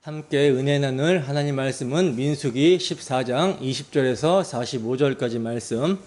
함께 은혜 나눌 하나님 말씀은 민수기 14장 20절에서 45절까지 말씀,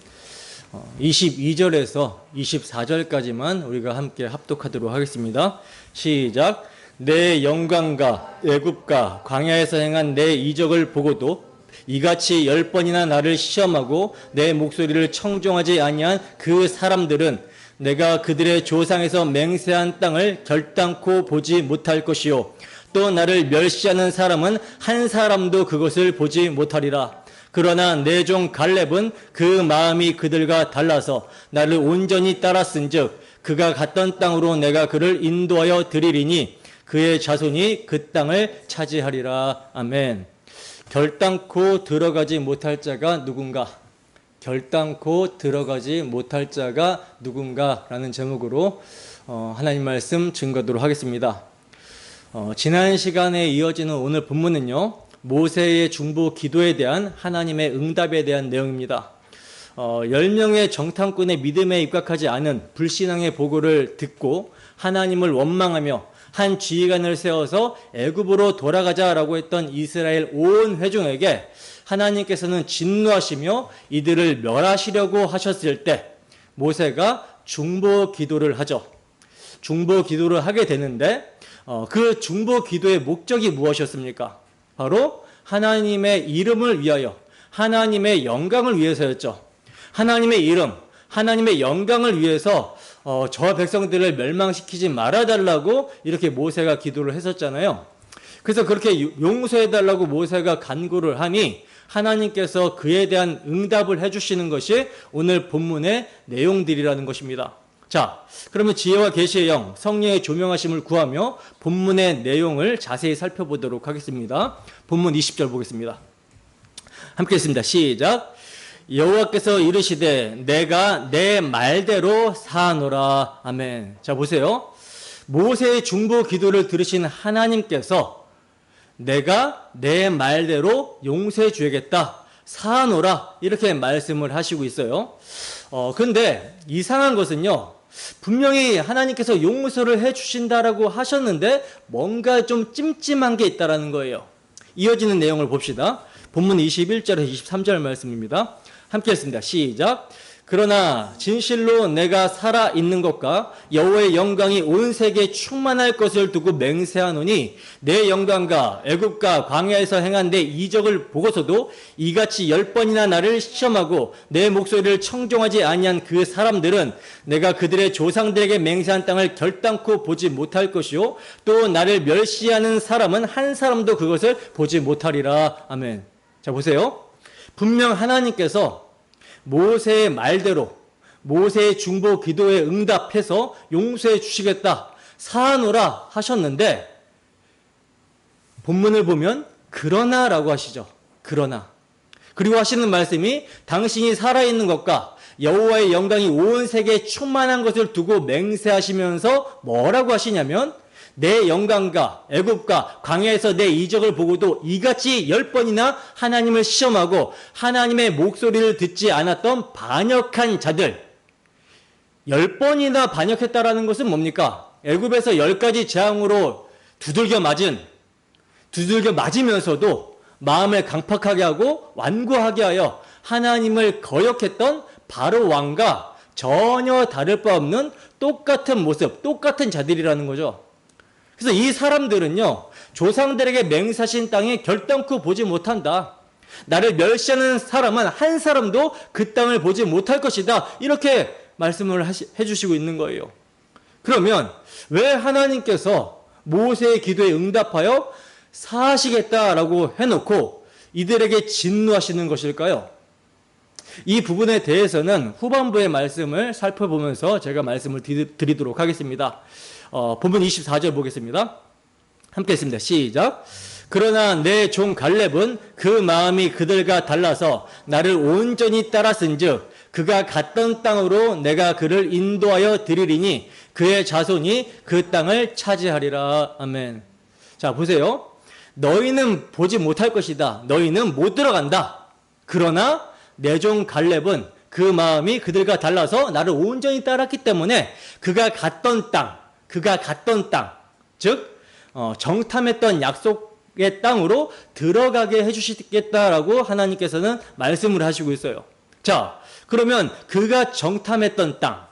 22절에서 24절까지만 우리가 함께 합독하도록 하겠습니다. 시작. 내 영광과 애굽과 광야에서 행한 내 이적을 보고도 이같이 10번이나 나를 시험하고 내 목소리를 청종하지 아니한 그 사람들은 내가 그들의 조상에서 맹세한 땅을 결단코 보지 못할 것이요 또 나를 멸시하는 사람은 한 사람도 그것을 보지 못하리라. 그러나 내 종 갈렙은 그 마음이 그들과 달라서 나를 온전히 따랐은즉 그가 갔던 땅으로 내가 그를 인도하여 드리리니 그의 자손이 그 땅을 차지하리라. 아멘. 결단코 들어가지 못할 자가 누군가? 결단코 들어가지 못할 자가 누군가라는 제목으로 하나님 말씀 증거하도록 하겠습니다. 지난 시간에 이어지는 오늘 본문은요, 모세의 중보 기도에 대한 하나님의 응답에 대한 내용입니다. 10명의 정탐꾼의 믿음에 입각하지 않은 불신앙의 보고를 듣고 하나님을 원망하며 한 지휘관을 세워서 애굽으로 돌아가자라고 했던 이스라엘 온 회중에게 하나님께서는 진노하시며 이들을 멸하시려고 하셨을 때 모세가 중보 기도를 하죠. 중보 기도를 하게 되는데 그 중보 기도의 목적이 무엇이었습니까? 바로 하나님의 이름을 위하여, 하나님의 영광을 위해서였죠. 하나님의 이름, 하나님의 영광을 위해서 저 백성들을 멸망시키지 말아달라고 이렇게 모세가 기도를 했었잖아요. 그래서 그렇게 용서해달라고 모세가 간구를 하니 하나님께서 그에 대한 응답을 해주시는 것이 오늘 본문의 내용들이라는 것입니다. 자, 그러면 지혜와 계시의 영, 성령의 조명하심을 구하며 본문의 내용을 자세히 살펴보도록 하겠습니다. 본문 20절 보겠습니다. 함께 했습니다. 시작. 여호와께서 이르시되 내가 내 말대로 사노라. 아멘. 자, 보세요. 모세의 중보 기도를 들으신 하나님께서 내가 내 말대로 용서해 주겠다, 사노라, 이렇게 말씀을 하시고 있어요. 근데 이상한 것은요, 분명히 하나님께서 용서를 해 주신다라고 하셨는데 뭔가 좀 찜찜한 게 있다라는 거예요. 이어지는 내용을 봅시다. 본문 21절에서 23절 말씀입니다. 함께 했습니다. 시작. 그러나 진실로 내가 살아있는 것과 여호와의 영광이 온 세계에 충만할 것을 두고 맹세하노니 내 영광과 애굽과 광야에서 행한 내 이적을 보고서도 이같이 10번이나 나를 시험하고 내 목소리를 청종하지 아니한 그 사람들은 내가 그들의 조상들에게 맹세한 땅을 결단코 보지 못할 것이요 또 나를 멸시하는 사람은 한 사람도 그것을 보지 못하리라. 아멘. 자, 보세요. 분명 하나님께서 모세의 말대로 모세의 중보 기도에 응답해서 용서해 주시겠다, 사노라 하셨는데 본문을 보면 그러나라고 하시죠. 그러나. 그리고 하시는 말씀이 당신이 살아있는 것과 여호와의 영광이 온 세계에 충만한 것을 두고 맹세하시면서 뭐라고 하시냐면 내 영광과 애굽과 광야에서 내 이적을 보고도 이같이 10번이나 하나님을 시험하고 하나님의 목소리를 듣지 않았던 반역한 자들, 10번이나 반역했다라는 것은 뭡니까? 애굽에서 10가지 재앙으로 두들겨 맞으면서도 마음을 강팍하게 하고 완고하게 하여 하나님을 거역했던 바로 왕과 전혀 다를 바 없는 똑같은 모습, 똑같은 자들이라는 거죠. 그래서 이 사람들은요, 조상들에게 맹세하신 땅에 결단코 보지 못한다. 나를 멸시하는 사람은 한 사람도 그 땅을 보지 못할 것이다. 이렇게 말씀을 해주시고 있는 거예요. 그러면 왜 하나님께서 모세의 기도에 응답하여 사하시겠다라고 해놓고 이들에게 진노하시는 것일까요? 이 부분에 대해서는 후반부의 말씀을 살펴보면서 제가 말씀을 드리도록 하겠습니다. 본문 24절 보겠습니다. 함께 했습니다. 시작. 그러나 내 종 갈렙은 그 마음이 그들과 달라서 나를 온전히 따랐은즉 그가 갔던 땅으로 내가 그를 인도하여 드리리니 그의 자손이 그 땅을 차지하리라. 아멘. 자, 보세요. 너희는 보지 못할 것이다. 너희는 못 들어간다. 그러나 내 종 갈렙은 그 마음이 그들과 달라서 나를 온전히 따랐기 때문에 그가 갔던 땅, 즉 정탐했던 약속 땅으로 들어가게 해주시겠다라고 하나님께서는 말씀을 하시고 있어요. 자, 그러면 그가 정탐했던 땅,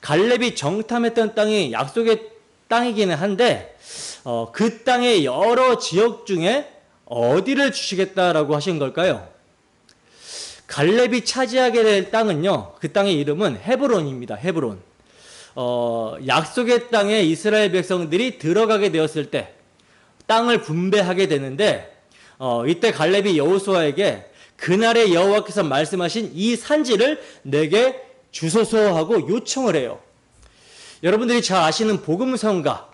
갈렙이 정탐했던 땅이 약속의 땅이기는 한데 그 땅의 여러 지역 중에 어디를 주시겠다라고 하신 걸까요? 갈렙이 차지하게 될 땅은요, 그 땅의 이름은 헤브론입니다. 헤브론. 약속의 땅에 이스라엘 백성들이 들어가게 되었을 때 땅을 분배하게 되는데 이때 갈렙이 여호수아에게 그날의 여호와께서 말씀하신 이 산지를 내게 주소서 하고 요청을 해요. 여러분들이 잘 아시는 복음성가,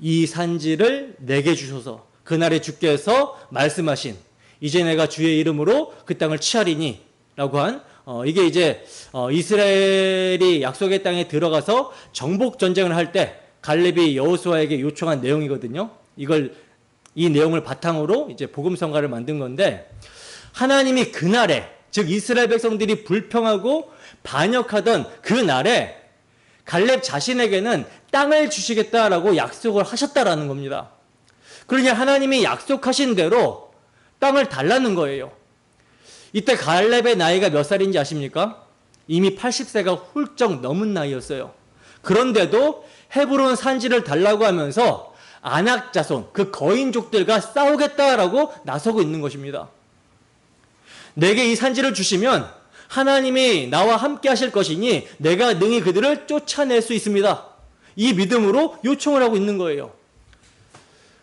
이 산지를 내게 주소서, 그날에 주께서 말씀하신 이제 내가 주의 이름으로 그 땅을 취하리니 라고 한 이게 이제 이스라엘이 약속의 땅에 들어가서 정복 전쟁을 할 때 갈렙이 여호수아에게 요청한 내용이거든요. 이 내용을 바탕으로 이제 복음성가를 만든 건데, 하나님이 그날에, 즉 이스라엘 백성들이 불평하고 반역하던 그 날에 갈렙 자신에게는 땅을 주시겠다라고 약속을 하셨다라는 겁니다. 그러니 하나님이 약속하신 대로 땅을 달라는 거예요. 이때 갈렙의 나이가 몇 살인지 아십니까? 이미 80세가 훌쩍 넘은 나이였어요. 그런데도 헤브론 산지를 달라고 하면서 아낙 자손, 그 거인족들과 싸우겠다라고 나서고 있는 것입니다. 내게 이 산지를 주시면 하나님이 나와 함께 하실 것이니 내가 능히 그들을 쫓아낼 수 있습니다. 이 믿음으로 요청을 하고 있는 거예요.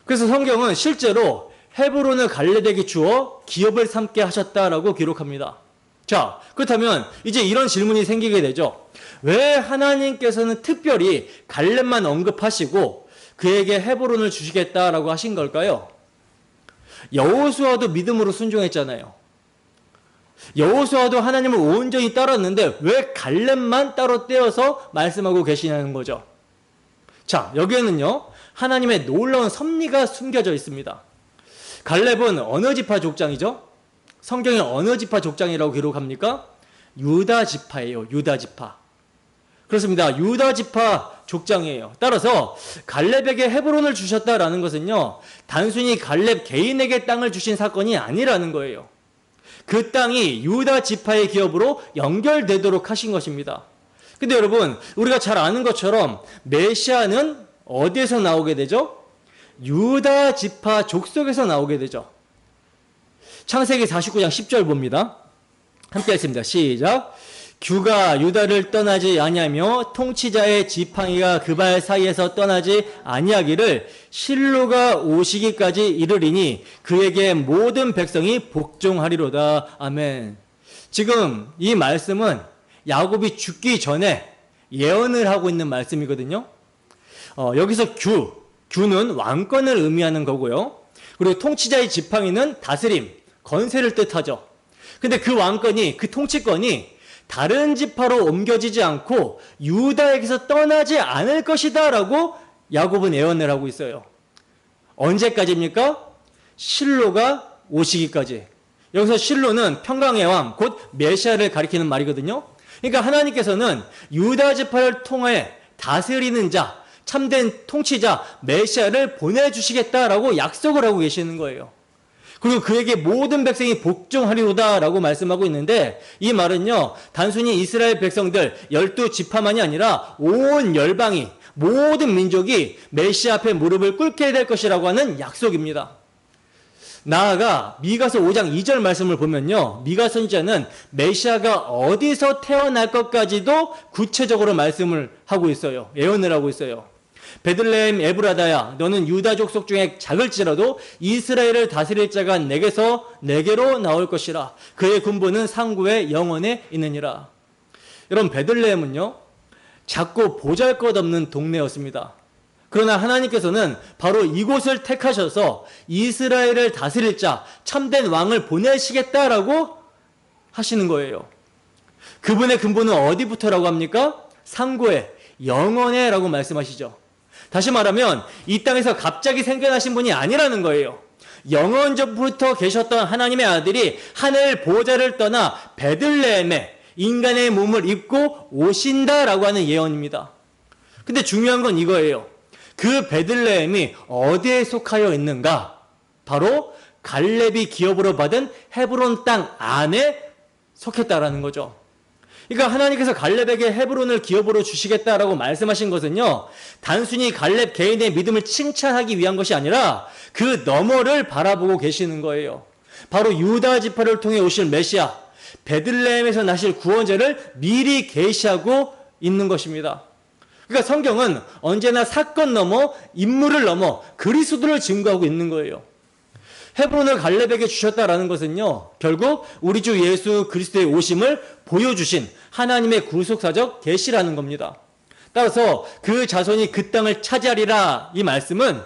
그래서 성경은 실제로 헤브론을 갈렙에게 주어 기업을 삼게 하셨다라고 기록합니다. 자, 그렇다면 이제 이런 질문이 생기게 되죠. 왜 하나님께서는 특별히 갈렙만 언급하시고 그에게 헤브론을 주시겠다라고 하신 걸까요? 여호수아도 믿음으로 순종했잖아요. 여호수아도 하나님을 온전히 따랐는데 왜 갈렙만 따로 떼어서 말씀하고 계시냐는 거죠. 자, 여기에는요, 하나님의 놀라운 섭리가 숨겨져 있습니다. 갈렙은 어느 지파 족장이죠? 성경에 어느 지파 족장이라고 기록합니까? 유다 지파예요. 유다 지파. 그렇습니다. 유다 지파 족장이에요. 따라서 갈렙에게 헤브론을 주셨다라는 것은요, 단순히 갈렙 개인에게 땅을 주신 사건이 아니라는 거예요. 그 땅이 유다 지파의 기업으로 연결되도록 하신 것입니다. 근데 여러분, 우리가 잘 아는 것처럼 메시아는 어디에서 나오게 되죠? 유다 지파 족속에서 나오게 되죠. 창세기 49장 10절 봅니다. 함께 했습니다. 시작. 규가 유다를 떠나지 아니하며 통치자의 지팡이가 그 발 사이에서 떠나지 아니하기를 실로가 오시기까지 이르리니 그에게 모든 백성이 복종하리로다. 아멘. 지금 이 말씀은 야곱이 죽기 전에 예언을 하고 있는 말씀이거든요. 여기서 규는 왕권을 의미하는 거고요. 그리고 통치자의 지팡이는 다스림, 건세를 뜻하죠. 근데 그 왕권이, 그 통치권이 다른 지파로 옮겨지지 않고 유다에게서 떠나지 않을 것이다 라고 야곱은 예언을 하고 있어요. 언제까지입니까? 실로가 오시기까지. 여기서 실로는 평강의 왕, 곧 메시아를 가리키는 말이거든요. 그러니까 하나님께서는 유다 지파를 통해 다스리는 자, 참된 통치자 메시아를 보내주시겠다라고 약속을 하고 계시는 거예요. 그리고 그에게 모든 백성이 복종하리로다라고 말씀하고 있는데, 이 말은요, 단순히 이스라엘 백성들 12지파만이 아니라 온 열방이, 모든 민족이 메시아 앞에 무릎을 꿇게 될 것이라고 하는 약속입니다. 나아가 미가서 5장 2절 말씀을 보면요, 미가 선지자는 메시아가 어디서 태어날 것까지도 구체적으로 말씀을 하고 있어요. 예언을 하고 있어요. 베들레헴 에브라다야, 너는 유다 족속 중에 작을지라도 이스라엘을 다스릴 자가 내게로 나올 것이라. 그의 군부는 상구의 영원에 있느니라. 여러분, 베들레헴은요, 작고 보잘것없는 동네였습니다. 그러나 하나님께서는 바로 이곳을 택하셔서 이스라엘을 다스릴 자, 참된 왕을 보내시겠다라고 하시는 거예요. 그분의 근본은 어디부터라고 합니까? 상고에, 영원에 라고 말씀하시죠. 다시 말하면 이 땅에서 갑자기 생겨나신 분이 아니라는 거예요. 영원 전부터 계셨던 하나님의 아들이 하늘 보좌를 떠나 베들레헴에 인간의 몸을 입고 오신다라고 하는 예언입니다. 근데 중요한 건 이거예요. 그 베들레헴이 어디에 속하여 있는가? 바로 갈렙이 기업으로 받은 헤브론 땅 안에 속했다라는 거죠. 그러니까 하나님께서 갈렙에게 헤브론을 기업으로 주시겠다라고 말씀하신 것은요, 단순히 갈렙 개인의 믿음을 칭찬하기 위한 것이 아니라 그 너머를 바라보고 계시는 거예요. 바로 유다 지파를 통해 오실 메시아, 베들레헴에서 나실 구원자를 미리 계시하고 있는 것입니다. 그러니까 성경은 언제나 사건 넘어 인물을 넘어 그리스도를 증거하고 있는 거예요. 헤브론을 갈렙에게 주셨다라는 것은요, 결국 우리 주 예수 그리스도의 오심을 보여주신 하나님의 구속사적 계시라는 겁니다. 따라서 그 자손이 그 땅을 차지하리라, 이 말씀은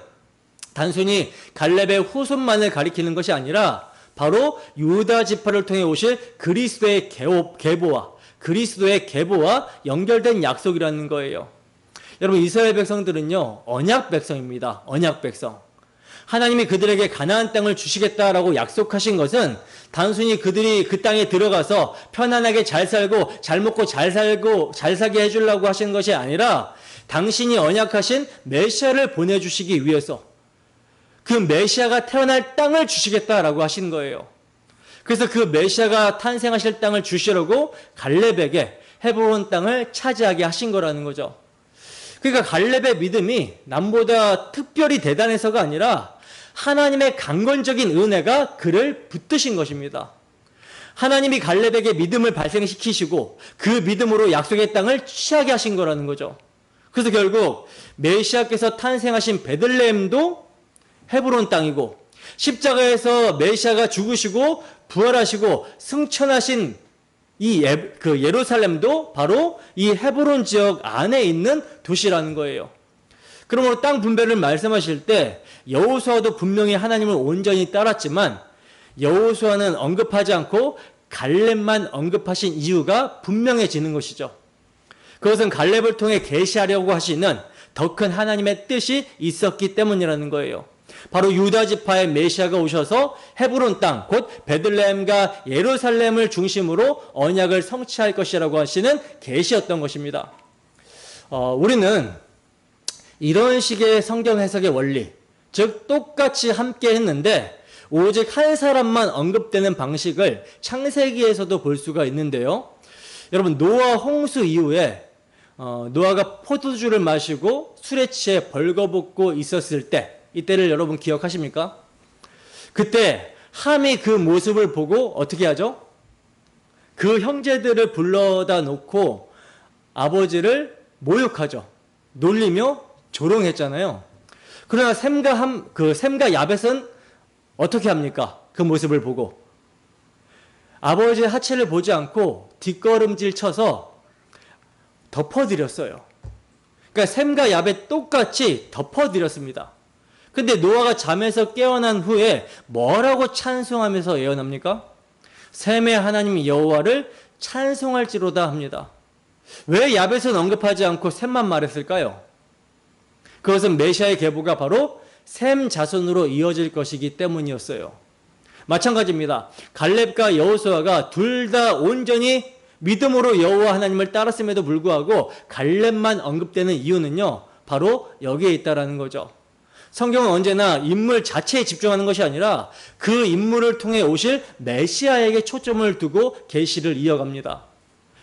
단순히 갈렙의 후손만을 가리키는 것이 아니라 바로 유다 지파를 통해 오실 그리스도의 계보와 연결된 약속이라는 거예요. 여러분, 이스라엘 백성들은요, 언약 백성입니다. 언약 백성. 하나님이 그들에게 가나안 땅을 주시겠다라고 약속하신 것은 단순히 그들이 그 땅에 들어가서 편안하게 잘 살고 잘 먹고 잘 살게 해주려고 하신 것이 아니라 당신이 언약하신 메시아를 보내주시기 위해서 그 메시아가 태어날 땅을 주시겠다라고 하신 거예요. 그래서 그 메시아가 탄생하실 땅을 주시려고 갈렙에게 헤브론 땅을 차지하게 하신 거라는 거죠. 그러니까 갈렙의 믿음이 남보다 특별히 대단해서가 아니라 하나님의 강건적인 은혜가 그를 붙드신 것입니다. 하나님이 갈렙에게 믿음을 발생시키시고 그 믿음으로 약속의 땅을 취하게 하신 거라는 거죠. 그래서 결국 메시아께서 탄생하신 베들레헴도 헤브론 땅이고, 십자가에서 메시아가 죽으시고 부활하시고 승천하신 이 예루살렘도 바로 이 헤브론 지역 안에 있는 도시라는 거예요. 그러므로 땅 분배를 말씀하실 때 여호수아도 분명히 하나님을 온전히 따랐지만 여호수아는 언급하지 않고 갈렙만 언급하신 이유가 분명해지는 것이죠. 그것은 갈렙을 통해 계시하려고 하시는 더 큰 하나님의 뜻이 있었기 때문이라는 거예요. 바로 유다 지파의 메시아가 오셔서 헤브론 땅, 곧 베들레헴과 예루살렘을 중심으로 언약을 성취할 것이라고 하시는 계시였던 것입니다. 우리는 이런 식의 성경 해석의 원리, 즉 똑같이 함께 했는데 오직 한 사람만 언급되는 방식을 창세기에서도 볼 수가 있는데요. 여러분, 노아 홍수 이후에 노아가 포도주를 마시고 술에 취해 벌거벗고 있었을 때, 이때를 여러분 기억하십니까? 그때 함이 그 모습을 보고 어떻게 하죠? 그 형제들을 불러다 놓고 아버지를 모욕하죠. 놀리며 조롱했잖아요. 그러나 셈과 야벳은 어떻게 합니까? 그 모습을 보고 아버지의 하체를 보지 않고 뒷걸음질 쳐서 덮어드렸어요. 그러니까 셈과 야벳 똑같이 덮어드렸습니다. 근데 노아가 잠에서 깨어난 후에 뭐라고 찬송하면서 예언합니까? 셈의 하나님 여호와를 찬송할지로다 합니다. 왜 야벳은 언급하지 않고 셈만 말했을까요? 그것은 메시아의 계보가 바로 셈 자손으로 이어질 것이기 때문이었어요. 마찬가지입니다. 갈렙과 여호수아가 둘 다 온전히 믿음으로 여호와 하나님을 따랐음에도 불구하고 갈렙만 언급되는 이유는요, 바로 여기에 있다라는 거죠. 성경은 언제나 인물 자체에 집중하는 것이 아니라 그 인물을 통해 오실 메시아에게 초점을 두고 계시를 이어갑니다.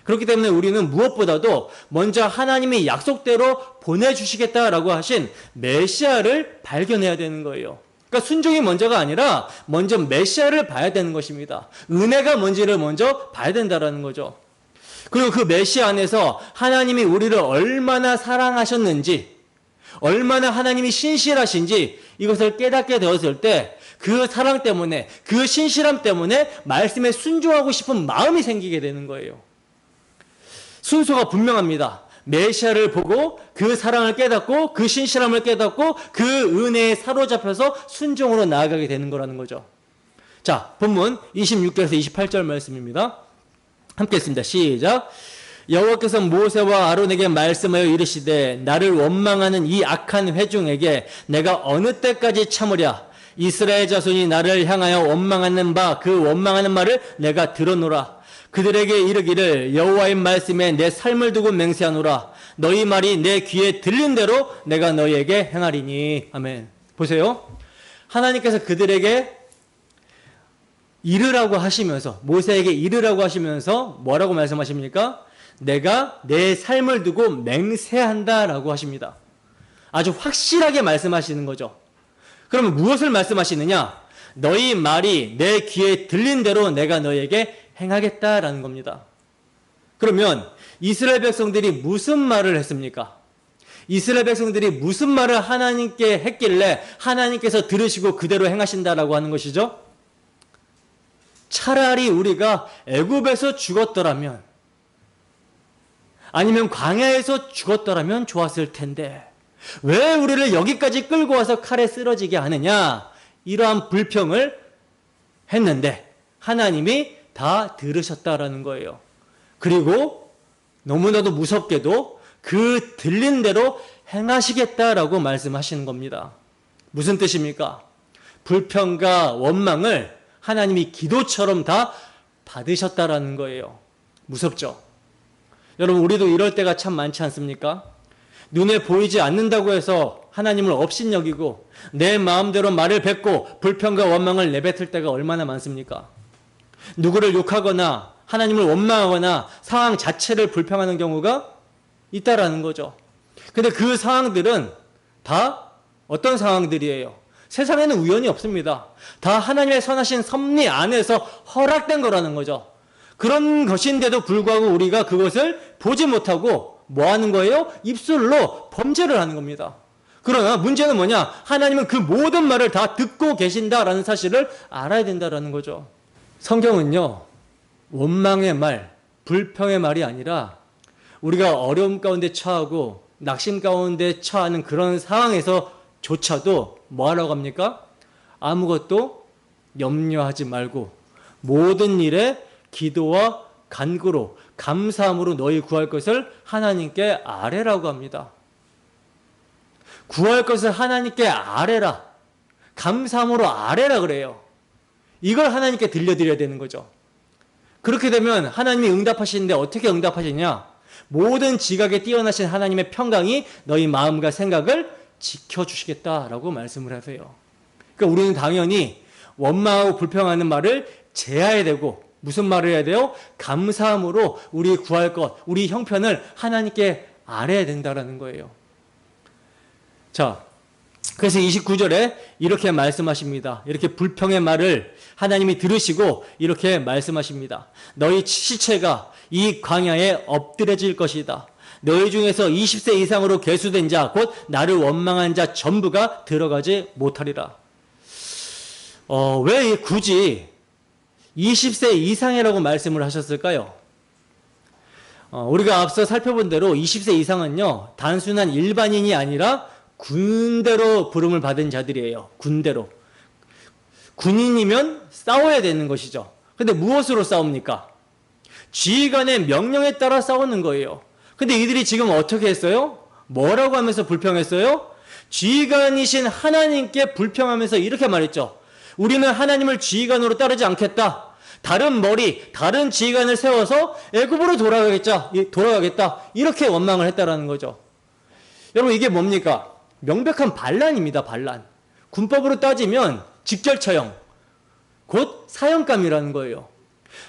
그렇기 때문에 우리는 무엇보다도 먼저 하나님이 약속대로 보내주시겠다라고 하신 메시아를 발견해야 되는 거예요. 그러니까 순종이 먼저가 아니라 먼저 메시아를 봐야 되는 것입니다. 은혜가 뭔지를 먼저 봐야 된다는 거죠. 그리고 그 메시아 안에서 하나님이 우리를 얼마나 사랑하셨는지, 얼마나 하나님이 신실하신지 이것을 깨닫게 되었을 때 그 사랑 때문에, 그 신실함 때문에 말씀에 순종하고 싶은 마음이 생기게 되는 거예요. 순서가 분명합니다. 메시아를 보고 그 사랑을 깨닫고 그 신실함을 깨닫고 그 은혜에 사로잡혀서 순종으로 나아가게 되는 거라는 거죠. 자, 본문 26절에서 28절 말씀입니다. 함께 했습니다. 시작. 여호와께서 모세와 아론에게 말씀하여 이르시되 나를 원망하는 이 악한 회중에게 내가 어느 때까지 참으랴. 이스라엘 자손이 나를 향하여 원망하는 그 원망하는 말을 내가 들어노라. 그들에게 이르기를 여호와의 말씀에 내 삶을 두고 맹세하노라. 너희 말이 내 귀에 들린 대로 내가 너희에게 행하리니. 아멘. 보세요. 하나님께서 그들에게 이르라고 하시면서, 모세에게 이르라고 하시면서 뭐라고 말씀하십니까? 내가 내 삶을 두고 맹세한다라고 하십니다. 아주 확실하게 말씀하시는 거죠. 그러면 무엇을 말씀하시느냐? 너희 말이 내 귀에 들린 대로 내가 너희에게 행하겠다라는 겁니다. 그러면 이스라엘 백성들이 무슨 말을 했습니까? 이스라엘 백성들이 무슨 말을 하나님께 했길래 하나님께서 들으시고 그대로 행하신다라고 하는 것이죠? 차라리 우리가 애굽에서 죽었더라면, 아니면 광야에서 죽었더라면 좋았을 텐데 왜 우리를 여기까지 끌고 와서 칼에 쓰러지게 하느냐, 이러한 불평을 했는데 하나님이 다 들으셨다라는 거예요. 그리고 너무나도 무섭게도 그 들린 대로 행하시겠다라고 말씀하시는 겁니다. 무슨 뜻입니까? 불평과 원망을 하나님이 기도처럼 다 받으셨다라는 거예요. 무섭죠? 여러분, 우리도 이럴 때가 참 많지 않습니까? 눈에 보이지 않는다고 해서 하나님을 업신여기고 내 마음대로 말을 뱉고 불평과 원망을 내뱉을 때가 얼마나 많습니까? 누구를 욕하거나 하나님을 원망하거나 상황 자체를 불평하는 경우가 있다라는 거죠. 근데 그 상황들은 다 어떤 상황들이에요? 세상에는 우연이 없습니다. 다 하나님의 선하신 섭리 안에서 허락된 거라는 거죠. 그런 것인데도 불구하고 우리가 그것을 보지 못하고 뭐 하는 거예요? 입술로 범죄를 하는 겁니다. 그러나 문제는 뭐냐? 하나님은 그 모든 말을 다 듣고 계신다라는 사실을 알아야 된다라는 거죠. 성경은요, 원망의 말, 불평의 말이 아니라 우리가 어려움 가운데 처하고 낙심 가운데 처하는 그런 상황에서조차도 뭐 하라고 합니까? 아무것도 염려하지 말고 모든 일에 기도와 간구로 감사함으로 너희 구할 것을 하나님께 아뢰라고 합니다. 구할 것을 하나님께 아뢰라, 감사함으로 아뢰라 그래요. 이걸 하나님께 들려드려야 되는 거죠. 그렇게 되면 하나님이 응답하시는데 어떻게 응답하시냐? 모든 지각에 뛰어나신 하나님의 평강이 너희 마음과 생각을 지켜주시겠다라고 말씀을 하세요. 그러니까 우리는 당연히 원망하고 불평하는 말을 제해야 되고, 무슨 말을 해야 돼요? 감사함으로 우리 구할 것, 우리 형편을 하나님께 아뢰야 된다라는 거예요. 자, 그래서 29절에 이렇게 말씀하십니다. 이렇게 불평의 말을 하나님이 들으시고 이렇게 말씀하십니다. 너희 시체가 이 광야에 엎드려질 것이다. 너희 중에서 20세 이상으로 계수된 자, 곧 나를 원망한 자 전부가 들어가지 못하리라. 왜 굳이 20세 이상이라고 말씀을 하셨을까요? 우리가 앞서 살펴본 대로 20세 이상은요, 단순한 일반인이 아니라 군대로 부름을 받은 자들이에요. 군대로. 군인이면 싸워야 되는 것이죠. 근데 무엇으로 싸웁니까? 지휘관의 명령에 따라 싸우는 거예요. 근데 이들이 지금 어떻게 했어요? 뭐라고 하면서 불평했어요? 지휘관이신 하나님께 불평하면서 이렇게 말했죠. 우리는 하나님을 지휘관으로 따르지 않겠다. 다른 다른 지휘관을 세워서 애굽으로 돌아가겠다. 이렇게 원망을 했다라는 거죠. 여러분, 이게 뭡니까? 명백한 반란입니다. 반란. 군법으로 따지면 직결처형, 곧 사형감이라는 거예요.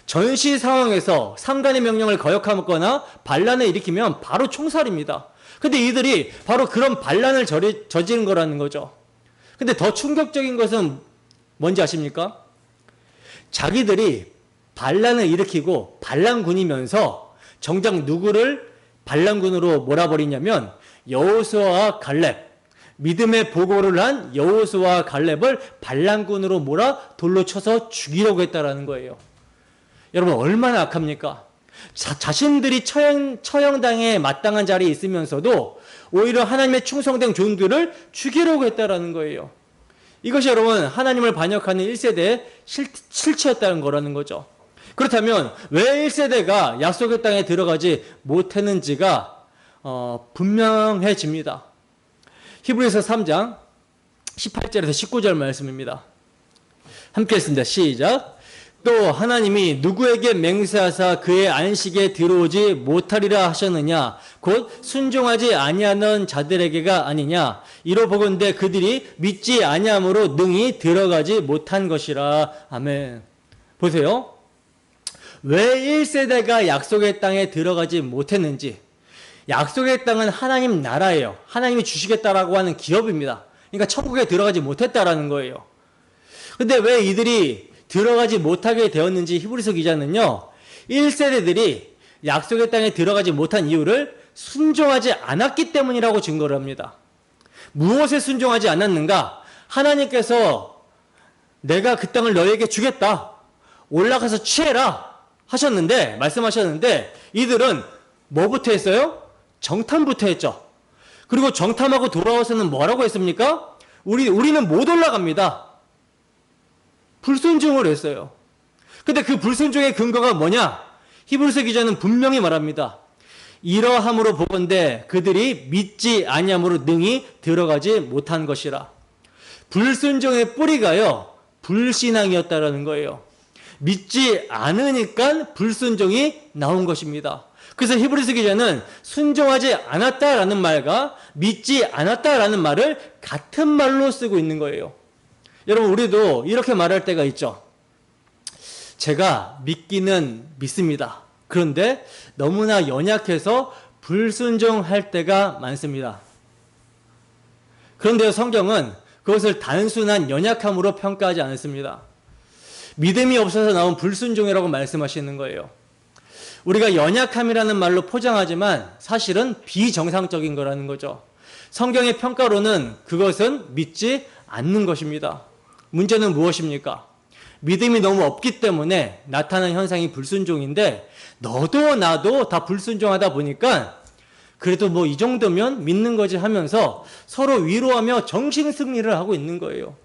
전시 상황에서 상관의 명령을 거역하거나 반란을 일으키면 바로 총살입니다. 근데 이들이 바로 그런 반란을 저지른 거라는 거죠. 근데 더 충격적인 것은 뭔지 아십니까? 자기들이 반란을 일으키고 반란군이면서 정작 누구를 반란군으로 몰아버리냐면 여호수아와 갈렙, 믿음의 보고를 한 여호수아와 갈렙을 반란군으로 몰아 돌로 쳐서 죽이려고 했다라는 거예요. 여러분, 얼마나 악합니까? 자신들이 처형당에 마땅한 자리에 있으면서도 오히려 하나님의 충성된 종들을 죽이려고 했다라는 거예요. 이것이 여러분, 하나님을 반역하는 1세대의 실체였다는 거라는 거죠. 그렇다면 왜 1세대가 약속의 땅에 들어가지 못했는지가 분명해집니다. 히브리서 3장 18절에서 19절 말씀입니다. 함께 했습니다. 시작. 또 하나님이 누구에게 맹세하사 그의 안식에 들어오지 못하리라 하셨느냐? 곧 순종하지 아니하는 자들에게가 아니냐? 이로 보건대 그들이 믿지 아니함으로 능히 들어가지 못한 것이라. 아멘. 보세요. 왜 1세대가 약속의 땅에 들어가지 못했는지. 약속의 땅은 하나님 나라예요. 하나님이 주시겠다라고 하는 기업입니다. 그러니까 천국에 들어가지 못했다라는 거예요. 근데 왜 이들이 들어가지 못하게 되었는지 히브리서 기자는요, 1세대들이 약속의 땅에 들어가지 못한 이유를 순종하지 않았기 때문이라고 증거를 합니다. 무엇에 순종하지 않았는가? 하나님께서 내가 그 땅을 너에게 주겠다, 올라가서 취해라 하셨는데, 말씀하셨는데, 이들은 뭐부터 했어요? 정탐부터 했죠. 그리고 정탐하고 돌아와서는 뭐라고 했습니까? 우리는 못 올라갑니다. 불순종을 했어요. 근데 그 불순종의 근거가 뭐냐? 히브리서 기자는 분명히 말합니다. 이러함으로 보건대 그들이 믿지 아니함으로 능히 들어가지 못한 것이라. 불순종의 뿌리가요, 불신앙이었다라는 거예요. 믿지 않으니까 불순종이 나온 것입니다. 그래서 히브리서 기자는 순종하지 않았다라는 말과 믿지 않았다라는 말을 같은 말로 쓰고 있는 거예요. 여러분, 우리도 이렇게 말할 때가 있죠. 제가 믿기는 믿습니다. 그런데 너무나 연약해서 불순종할 때가 많습니다. 그런데 성경은 그것을 단순한 연약함으로 평가하지 않습니다. 믿음이 없어서 나온 불순종이라고 말씀하시는 거예요. 우리가 연약함이라는 말로 포장하지만 사실은 비정상적인 거라는 거죠. 성경의 평가로는 그것은 믿지 않는 것입니다. 문제는 무엇입니까? 믿음이 너무 없기 때문에 나타난 현상이 불순종인데, 너도 나도 다 불순종하다 보니까 그래도 뭐 이 정도면 믿는 거지 하면서 서로 위로하며 정신 승리를 하고 있는 거예요.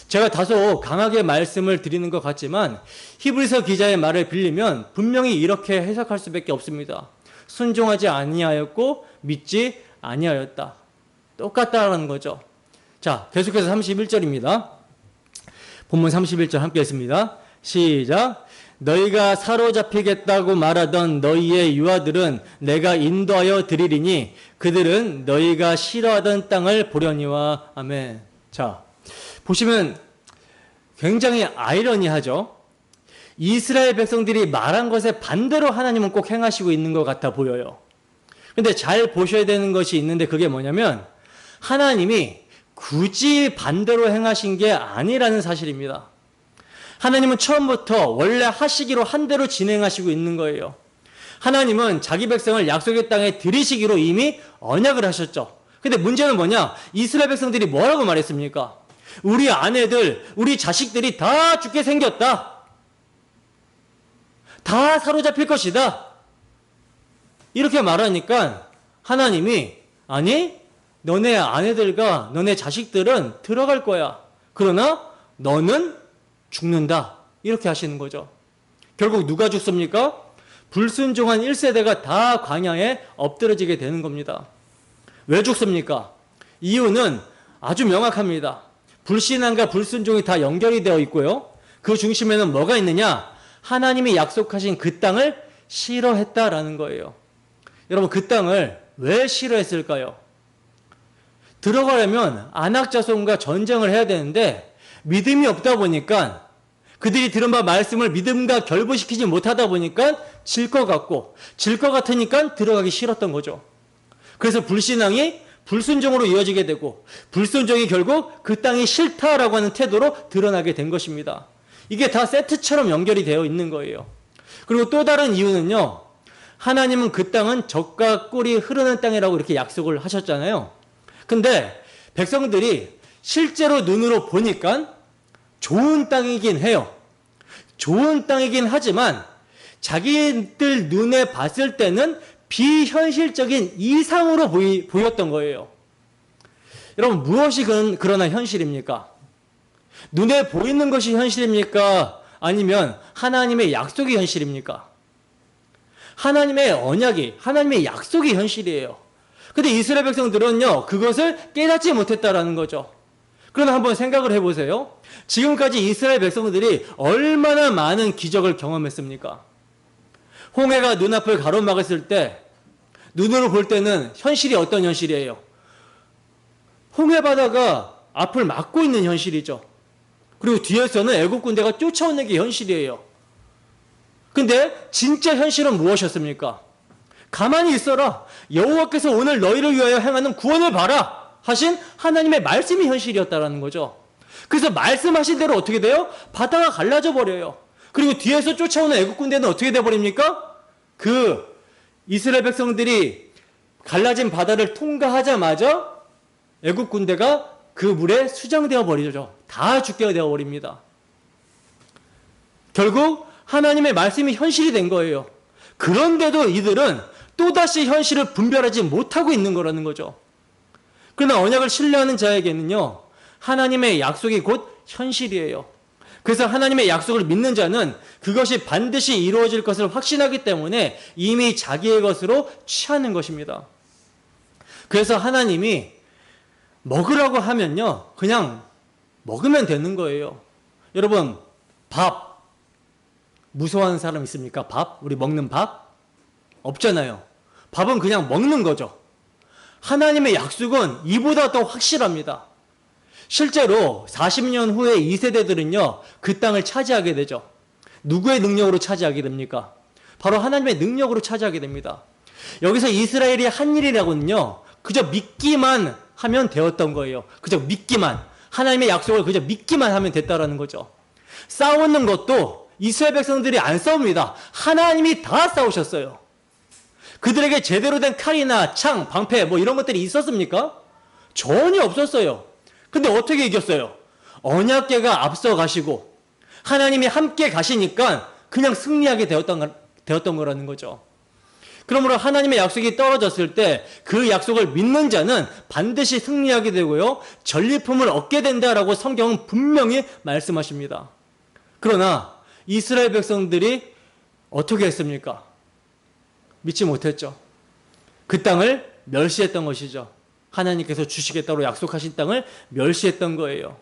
제가 다소 강하게 말씀을 드리는 것 같지만 히브리서 기자의 말을 빌리면 분명히 이렇게 해석할 수밖에 없습니다. 순종하지 아니하였고 믿지 아니하였다. 똑같다라는 거죠. 자, 계속해서 31절입니다. 본문 31절 함께 했습니다. 시작. 너희가 사로잡히겠다고 말하던 너희의 유아들은 내가 인도하여 드리리니 그들은 너희가 싫어하던 땅을 보려니와. 아멘. 자, 보시면 굉장히 아이러니하죠. 이스라엘 백성들이 말한 것에 반대로 하나님은 꼭 행하시고 있는 것 같아 보여요. 근데 잘 보셔야 되는 것이 있는데, 그게 뭐냐면 하나님이 굳이 반대로 행하신 게 아니라는 사실입니다. 하나님은 처음부터 원래 하시기로 한 대로 진행하시고 있는 거예요. 하나님은 자기 백성을 약속의 땅에 들이시기로 이미 언약을 하셨죠. 근데 문제는 뭐냐? 이스라엘 백성들이 뭐라고 말했습니까? 우리 아내들, 우리 자식들이 다 죽게 생겼다. 다 사로잡힐 것이다. 이렇게 말하니까 하나님이, 아니, 너네 아내들과 너네 자식들은 들어갈 거야. 그러나 너는 죽는다. 이렇게 하시는 거죠. 결국 누가 죽습니까? 불순종한 1세대가 다 광야에 엎드러지게 되는 겁니다. 왜 죽습니까? 이유는 아주 명확합니다. 불신앙과 불순종이 다 연결이 되어 있고요. 그 중심에는 뭐가 있느냐? 하나님이 약속하신 그 땅을 싫어했다라는 거예요. 여러분, 그 땅을 왜 싫어했을까요? 들어가려면 안악자손과 전쟁을 해야 되는데 믿음이 없다 보니까, 그들이 들은 바 말씀을 믿음과 결부시키지 못하다 보니까 질 것 같고, 질 것 같으니까 들어가기 싫었던 거죠. 그래서 불신앙이 불순종으로 이어지게 되고, 불순종이 결국 그 땅이 싫다라고 하는 태도로 드러나게 된 것입니다. 이게 다 세트처럼 연결이 되어 있는 거예요. 그리고 또 다른 이유는요, 하나님은 그 땅은 젖과 꿀이 흐르는 땅이라고 이렇게 약속을 하셨잖아요. 근데 백성들이 실제로 눈으로 보니까 좋은 땅이긴 해요. 좋은 땅이긴 하지만 자기들 눈에 봤을 때는 비현실적인 이상으로 보였던 거예요. 여러분, 무엇이 그러나 현실입니까? 눈에 보이는 것이 현실입니까? 아니면 하나님의 약속이 현실입니까? 하나님의 언약이, 하나님의 약속이 현실이에요. 근데 이스라엘 백성들은요, 그것을 깨닫지 못했다라는 거죠. 그러나 한번 생각을 해보세요. 지금까지 이스라엘 백성들이 얼마나 많은 기적을 경험했습니까? 홍해가 눈앞을 가로막았을 때 눈으로 볼 때는 현실이 어떤 현실이에요? 홍해 바다가 앞을 막고 있는 현실이죠. 그리고 뒤에서는 애국 군대가 쫓아오는 게 현실이에요. 근데 진짜 현실은 무엇이었습니까? 가만히 있어라. 여호와께서 오늘 너희를 위하여 행하는 구원을 봐라 하신 하나님의 말씀이 현실이었다라는 거죠. 그래서 말씀하신 대로 어떻게 돼요? 바다가 갈라져 버려요. 그리고 뒤에서 쫓아오는 애국 군대는 어떻게 돼 버립니까? 그 이스라엘 백성들이 갈라진 바다를 통과하자마자 애국 군대가 그 물에 수장되어 버리죠. 다 죽게 되어 버립니다. 결국 하나님의 말씀이 현실이 된 거예요. 그런데도 이들은 또다시 현실을 분별하지 못하고 있는 거라는 거죠. 그러나 언약을 신뢰하는 자에게는요, 하나님의 약속이 곧 현실이에요. 그래서 하나님의 약속을 믿는 자는 그것이 반드시 이루어질 것을 확신하기 때문에 이미 자기의 것으로 취하는 것입니다. 그래서 하나님이 먹으라고 하면요, 그냥 먹으면 되는 거예요. 여러분, 밥 무서워하는 사람 있습니까? 밥? 우리 먹는 밥? 없잖아요. 밥은 그냥 먹는 거죠. 하나님의 약속은 이보다 더 확실합니다. 실제로 40년 후에 2세대들은요, 그 땅을 차지하게 되죠. 누구의 능력으로 차지하게 됩니까? 바로 하나님의 능력으로 차지하게 됩니다. 여기서 이스라엘이 한 일이라고는요, 그저 믿기만 하면 되었던 거예요. 그저 믿기만. 하나님의 약속을 그저 믿기만 하면 됐다라는 거죠. 싸우는 것도 이스라엘 백성들이 안 싸웁니다. 하나님이 다 싸우셨어요. 그들에게 제대로 된 칼이나 창, 방패 뭐 이런 것들이 있었습니까? 전혀 없었어요. 근데 어떻게 이겼어요? 언약궤가 앞서 가시고 하나님이 함께 가시니까 그냥 승리하게 되었던 거라는 거죠. 그러므로 하나님의 약속이 떨어졌을 때 그 약속을 믿는 자는 반드시 승리하게 되고요, 전리품을 얻게 된다라고 성경은 분명히 말씀하십니다. 그러나 이스라엘 백성들이 어떻게 했습니까? 믿지 못했죠. 그 땅을 멸시했던 것이죠. 하나님께서 주시겠다고 약속하신 땅을 멸시했던 거예요.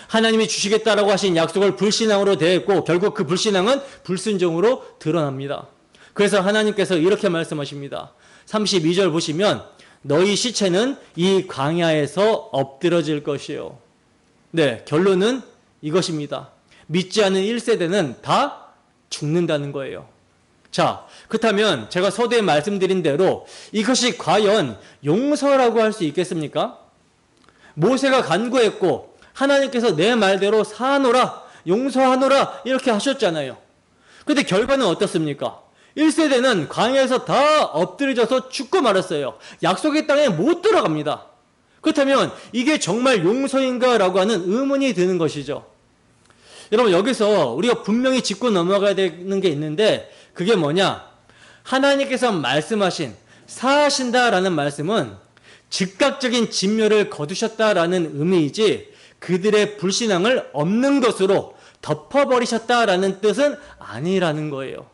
하나님이 주시겠다라고 하신 약속을 불신앙으로 대했고 결국 그 불신앙은 불순종으로 드러납니다. 그래서 하나님께서 이렇게 말씀하십니다. 32절 보시면 너희 시체는 이 광야에서 엎드러질 것이요. 네, 결론은 이것입니다. 믿지 않은 1세대는 다 죽는다는 거예요. 자, 그렇다면 제가 서두에 말씀드린 대로 이것이 과연 용서라고 할 수 있겠습니까? 모세가 간구했고 하나님께서 내 말대로 사하노라, 용서하노라 이렇게 하셨잖아요. 그런데 결과는 어떻습니까? 1세대는 광야에서 다 엎드려져서 죽고 말았어요. 약속의 땅에 못 들어갑니다. 그렇다면 이게 정말 용서인가 라고 하는 의문이 드는 것이죠. 여러분, 여기서 우리가 분명히 짚고 넘어가야 되는 게 있는데 그게 뭐냐? 하나님께서 말씀하신 사하신다라는 말씀은 즉각적인 진멸을 거두셨다라는 의미이지 그들의 불신앙을 없는 것으로 덮어버리셨다라는 뜻은 아니라는 거예요.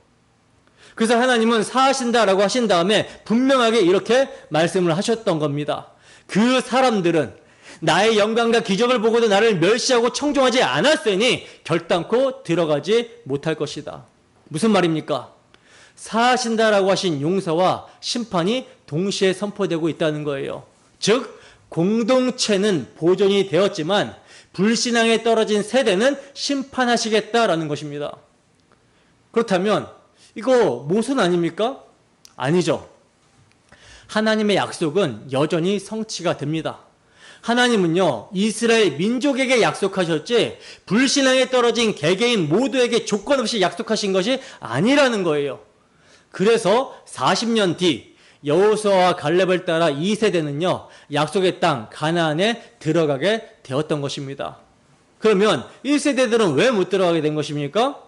그래서 하나님은 사하신다라고 하신 다음에 분명하게 이렇게 말씀을 하셨던 겁니다. 그 사람들은 나의 영광과 기적을 보고도 나를 멸시하고 청종하지 않았으니 결단코 들어가지 못할 것이다. 무슨 말입니까? 사하신다라고 하신 용서와 심판이 동시에 선포되고 있다는 거예요. 즉 공동체는 보존이 되었지만 불신앙에 떨어진 세대는 심판하시겠다라는 것입니다. 그렇다면 이거 모순 아닙니까? 아니죠. 하나님의 약속은 여전히 성취가 됩니다. 하나님은요, 이스라엘 민족에게 약속하셨지 불신앙에 떨어진 개개인 모두에게 조건 없이 약속하신 것이 아니라는 거예요. 그래서 40년 뒤 여호수아와 갈렙을 따라 2세대는요, 약속의 땅 가나안에 들어가게 되었던 것입니다. 그러면 1세대들은 왜 못 들어가게 된 것입니까?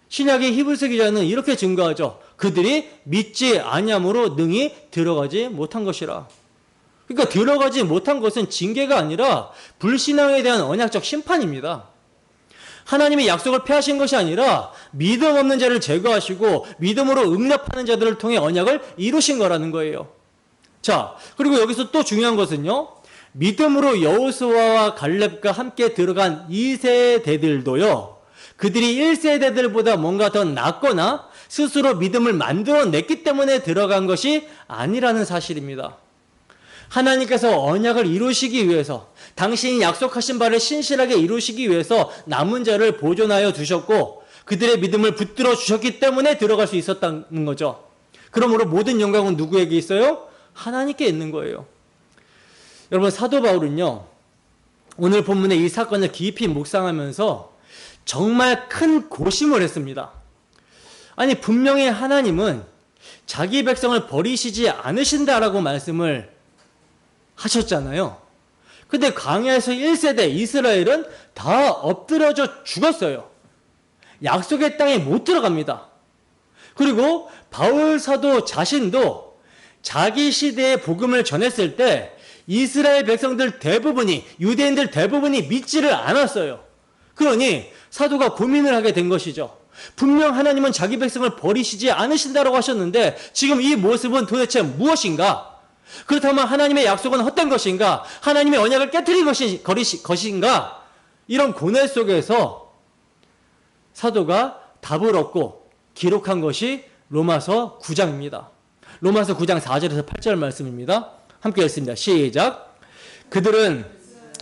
신약의 히브리서 기자는 이렇게 증거하죠. 그들이 믿지 아니함으로 능히 들어가지 못한 것이라. 그러니까 들어가지 못한 것은 징계가 아니라 불신앙에 대한 언약적 심판입니다. 하나님의 약속을 폐하신 것이 아니라 믿음 없는 자를 제거하시고 믿음으로 응답하는 자들을 통해 언약을 이루신 거라는 거예요. 자, 그리고 여기서 또 중요한 것은요, 믿음으로 여호수아와 갈렙과 함께 들어간 2세대들도요. 그들이 1세대들보다 뭔가 더 낫거나 스스로 믿음을 만들어냈기 때문에 들어간 것이 아니라는 사실입니다. 하나님께서 언약을 이루시기 위해서, 당신이 약속하신 바를 신실하게 이루시기 위해서 남은 자를 보존하여 두셨고 그들의 믿음을 붙들어 주셨기 때문에 들어갈 수 있었다는 거죠. 그러므로 모든 영광은 누구에게 있어요? 하나님께 있는 거예요. 여러분, 사도 바울은요, 오늘 본문의 이 사건을 깊이 묵상하면서 정말 큰 고심을 했습니다. 아니, 분명히 하나님은 자기 백성을 버리시지 않으신다라고 말씀을 하셨잖아요. 근데 광야에서 1세대 이스라엘은 다 엎드려져 죽었어요. 약속의 땅에 못 들어갑니다. 그리고 바울 사도 자신도 자기 시대의 복음을 전했을 때 이스라엘 백성들 대부분이, 유대인들 대부분이 믿지를 않았어요. 그러니 사도가 고민을 하게 된 것이죠. 분명 하나님은 자기 백성을 버리시지 않으신다고 하셨는데 지금 이 모습은 도대체 무엇인가? 그렇다면 하나님의 약속은 헛된 것인가? 하나님의 언약을 깨트린 것인가? 이런 고뇌 속에서 사도가 답을 얻고 기록한 것이 로마서 9장입니다. 로마서 9장 4절에서 8절 말씀입니다. 함께 읽습니다. 시작. 그들은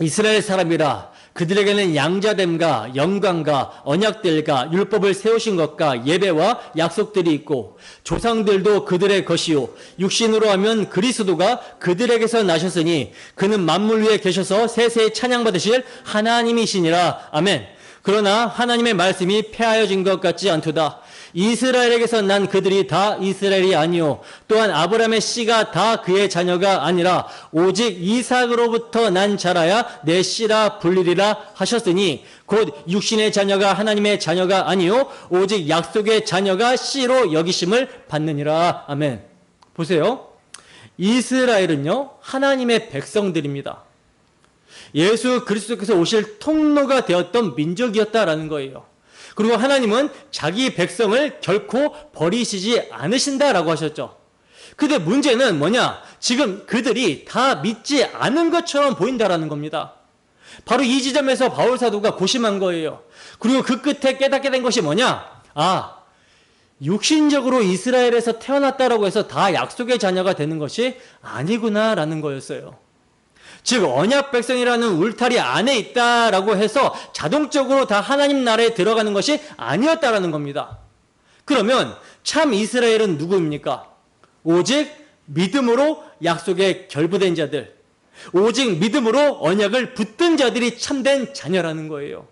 이스라엘 사람이라 그들에게는 양자됨과 영광과 언약들과 율법을 세우신 것과 예배와 약속들이 있고 조상들도 그들의 것이요 육신으로 하면 그리스도가 그들에게서 나셨으니 그는 만물 위에 계셔서 세세히 찬양받으실 하나님이시니라. 아멘. 그러나 하나님의 말씀이 폐하여진 것 같지 않도다. 이스라엘에게서 난 그들이 다 이스라엘이 아니요 또한 아브라함의 씨가 다 그의 자녀가 아니라 오직 이삭으로부터 난 자라야 내 씨라 불리리라 하셨으니 곧 육신의 자녀가 하나님의 자녀가 아니요 오직 약속의 자녀가 씨로 여기심을 받느니라. 아멘. 보세요. 이스라엘은요 하나님의 백성들입니다. 예수 그리스도께서 오실 통로가 되었던 민족이었다라는 거예요. 그리고 하나님은 자기 백성을 결코 버리시지 않으신다라고 하셨죠. 근데 문제는 뭐냐? 지금 그들이 다 믿지 않은 것처럼 보인다라는 겁니다. 바로 이 지점에서 바울 사도가 고심한 거예요. 그리고 그 끝에 깨닫게 된 것이 뭐냐? 아, 육신적으로 이스라엘에서 태어났다라고 해서 다 약속의 자녀가 되는 것이 아니구나라는 거였어요. 즉 언약 백성이라는 울타리 안에 있다라고 해서 자동적으로 다 하나님 나라에 들어가는 것이 아니었다라는 겁니다. 그러면 참 이스라엘은 누구입니까? 오직 믿음으로 약속에 결부된 자들, 오직 믿음으로 언약을 붙든 자들이 참된 자녀라는 거예요.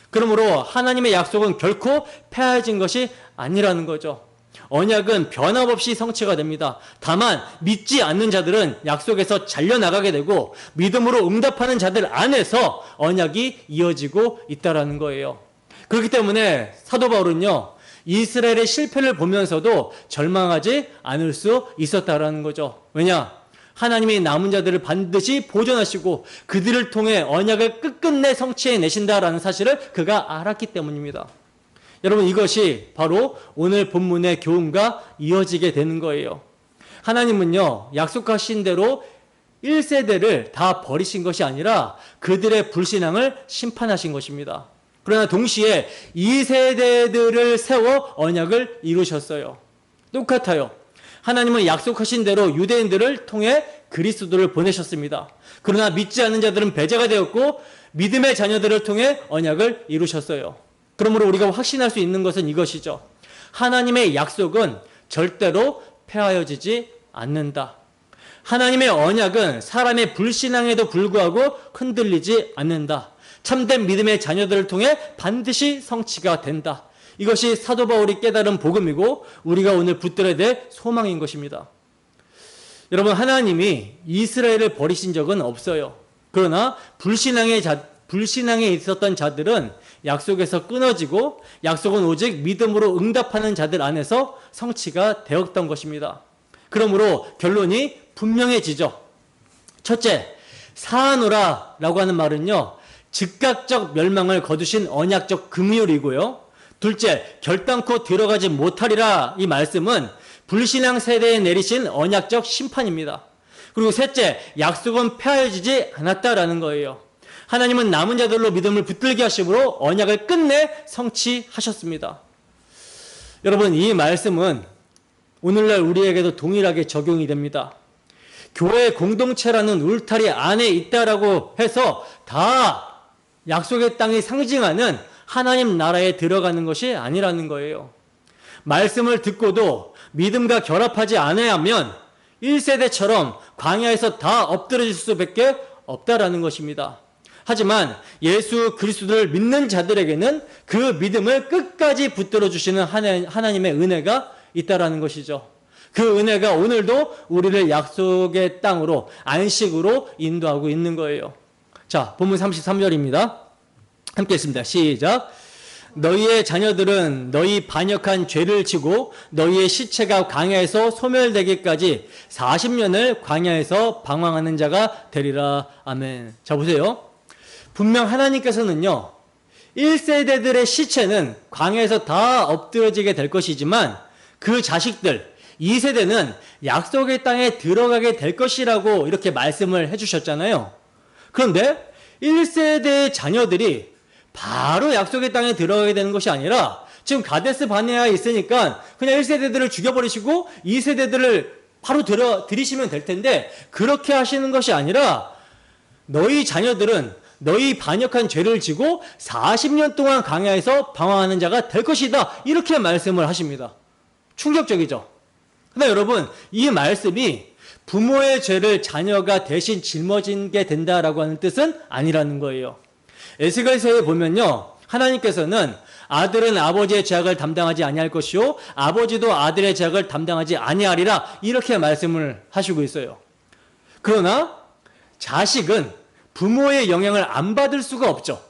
그러므로 하나님의 약속은 결코 폐하여진 것이 아니라는 거죠. 언약은 변함없이 성취가 됩니다. 다만 믿지 않는 자들은 약속에서 잘려나가게 되고 믿음으로 응답하는 자들 안에서 언약이 이어지고 있다라는 거예요. 그렇기 때문에 사도 바울은요 이스라엘의 실패를 보면서도 절망하지 않을 수 있었다라는 거죠. 왜냐? 하나님이 남은 자들을 반드시 보존하시고 그들을 통해 언약을 끝끝내 성취해내신다라는 사실을 그가 알았기 때문입니다. 여러분, 이것이 바로 오늘 본문의 교훈과 이어지게 되는 거예요. 하나님은요 약속하신 대로 1세대를 다 버리신 것이 아니라 그들의 불신앙을 심판하신 것입니다. 그러나 동시에 2세대들을 세워 언약을 이루셨어요. 똑같아요. 하나님은 약속하신 대로 유대인들을 통해 그리스도를 보내셨습니다. 그러나 믿지 않는 자들은 배제가 되었고 믿음의 자녀들을 통해 언약을 이루셨어요. 그러므로 우리가 확신할 수 있는 것은 이것이죠. 하나님의 약속은 절대로 폐하여지지 않는다. 하나님의 언약은 사람의 불신앙에도 불구하고 흔들리지 않는다. 참된 믿음의 자녀들을 통해 반드시 성취가 된다. 이것이 사도 바울이 깨달은 복음이고 우리가 오늘 붙들어야 될 소망인 것입니다. 여러분, 하나님이 이스라엘을 버리신 적은 없어요. 그러나 불신앙에 있었던 자들은 약속에서 끊어지고 약속은 오직 믿음으로 응답하는 자들 안에서 성취가 되었던 것입니다. 그러므로 결론이 분명해지죠. 첫째, 사하노라 라고 하는 말은요 즉각적 멸망을 거두신 언약적 긍휼이고요. 둘째, 결단코 들어가지 못하리라 이 말씀은 불신앙 세대에 내리신 언약적 심판입니다. 그리고 셋째, 약속은 폐하여지지 않았다라는 거예요. 하나님은 남은 자들로 믿음을 붙들게 하심으로 언약을 끝내 성취하셨습니다. 여러분, 이 말씀은 오늘날 우리에게도 동일하게 적용이 됩니다. 교회 공동체라는 울타리 안에 있다라고 해서 다 약속의 땅이 상징하는 하나님 나라에 들어가는 것이 아니라는 거예요. 말씀을 듣고도 믿음과 결합하지 않아야 하면 1세대처럼 광야에서 다 엎드러질 수밖에 없다라는 것입니다. 하지만 예수 그리스도를 믿는 자들에게는 그 믿음을 끝까지 붙들어 주시는 하나님의 은혜가 있다라는 것이죠. 그 은혜가 오늘도 우리를 약속의 땅으로 안식으로 인도하고 있는 거예요. 자, 본문 33절입니다. 함께 했습니다. 시작. 너희의 자녀들은 너희 반역한 죄를 지고 너희의 시체가 광야에서 소멸되기까지 40년을 광야에서 방황하는 자가 되리라. 아멘. 자, 보세요. 분명 하나님께서는요, 1세대들의 시체는 광야에서 다 엎드러지게 될 것이지만 그 자식들 2세대는 약속의 땅에 들어가게 될 것이라고 이렇게 말씀을 해주셨잖아요. 그런데 1세대의 자녀들이 바로 약속의 땅에 들어가게 되는 것이 아니라 지금 가데스 바네아에 있으니까 그냥 1세대들을 죽여버리시고 2세대들을 바로 들이시면 될 텐데 그렇게 하시는 것이 아니라 너희 자녀들은 너희 반역한 죄를 지고 40년 동안 광야에서 방황하는 자가 될 것이다. 이렇게 말씀을 하십니다. 충격적이죠. 근데 여러분, 이 말씀이 부모의 죄를 자녀가 대신 짊어지게 된다라고 하는 뜻은 아니라는 거예요. 에스겔서에 보면요, 하나님께서는 아들은 아버지의 죄악을 담당하지 아니할 것이요 아버지도 아들의 죄악을 담당하지 아니하리라 이렇게 말씀을 하시고 있어요. 그러나 자식은 부모의 영향을 안 받을 수가 없죠.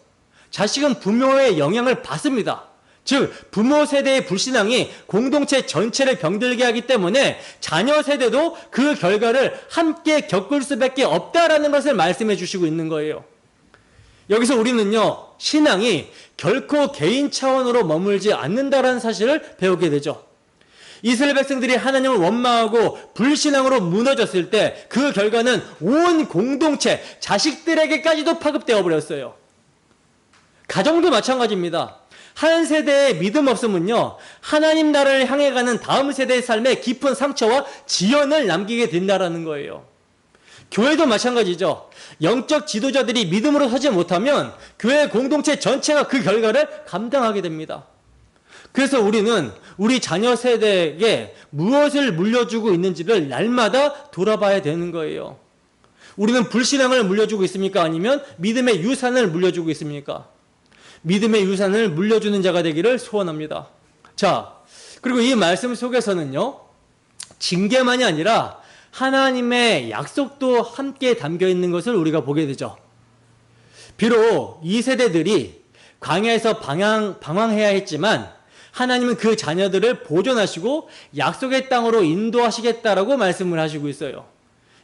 자식은 부모의 영향을 받습니다. 즉 부모 세대의 불신앙이 공동체 전체를 병들게 하기 때문에 자녀 세대도 그 결과를 함께 겪을 수밖에 없다라는 것을 말씀해 주시고 있는 거예요. 여기서 우리는요, 신앙이 결코 개인 차원으로 머물지 않는다라는 사실을 배우게 되죠. 이스라엘 백성들이 하나님을 원망하고 불신앙으로 무너졌을 때 그 결과는 온 공동체, 자식들에게까지도 파급되어 버렸어요. 가정도 마찬가지입니다. 한 세대의 믿음 없음은요, 하나님 나라를 향해 가는 다음 세대의 삶에 깊은 상처와 지연을 남기게 된다라는 거예요. 교회도 마찬가지죠. 영적 지도자들이 믿음으로 서지 못하면 교회 공동체 전체가 그 결과를 감당하게 됩니다. 그래서 우리는 우리 자녀 세대에게 무엇을 물려주고 있는지를 날마다 돌아봐야 되는 거예요. 우리는 불신앙을 물려주고 있습니까? 아니면 믿음의 유산을 물려주고 있습니까? 믿음의 유산을 물려주는 자가 되기를 소원합니다. 자, 그리고 이 말씀 속에서는요, 징계만이 아니라 하나님의 약속도 함께 담겨 있는 것을 우리가 보게 되죠. 비록 이 세대들이 광야에서 방황해야 했지만 하나님은 그 자녀들을 보존하시고 약속의 땅으로 인도하시겠다라고 말씀을 하시고 있어요.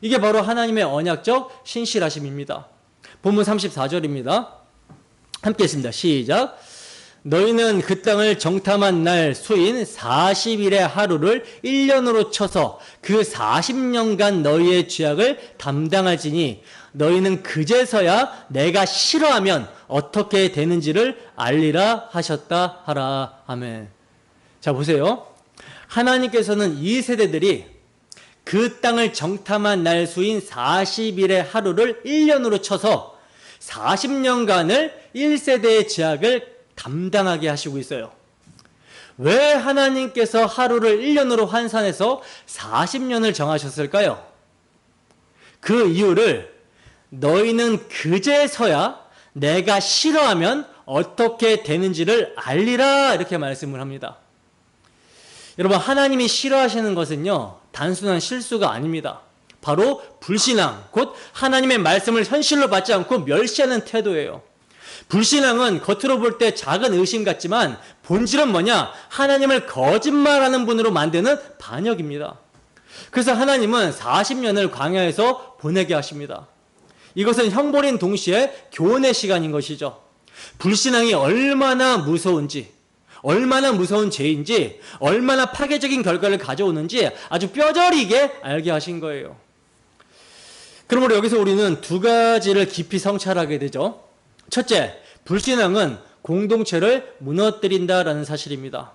이게 바로 하나님의 언약적 신실하심입니다. 본문 34절입니다. 함께 했습니다. 시작. 너희는 그 땅을 정탐한 날 수인 40일의 하루를 1년으로 쳐서 그 40년간 너희의 죄악을 담당할지니 너희는 그제서야 내가 싫어하면 어떻게 되는지를 알리라 하셨다 하라. 아멘. 자, 보세요. 하나님께서는 이 세대들이 그 땅을 정탐한 날 수인 40일의 하루를 1년으로 쳐서 40년간을 1세대의 죄악을 담당하게 하시고 있어요. 왜 하나님께서 하루를 1년으로 환산해서 40년을 정하셨을까요? 그 이유를 너희는 그제서야 내가 싫어하면 어떻게 되는지를 알리라 이렇게 말씀을 합니다. 여러분, 하나님이 싫어하시는 것은요, 단순한 실수가 아닙니다. 바로 불신앙, 곧 하나님의 말씀을 현실로 받지 않고 멸시하는 태도예요. 불신앙은 겉으로 볼 때 작은 의심 같지만 본질은 뭐냐? 하나님을 거짓말하는 분으로 만드는 반역입니다. 그래서 하나님은 40년을 광야에서 보내게 하십니다. 이것은 형벌인 동시에 교훈의 시간인 것이죠. 불신앙이 얼마나 무서운지, 얼마나 무서운 죄인지, 얼마나 파괴적인 결과를 가져오는지 아주 뼈저리게 알게 하신 거예요. 그러므로 여기서 우리는 두 가지를 깊이 성찰하게 되죠. 첫째, 불신앙은 공동체를 무너뜨린다라는 사실입니다.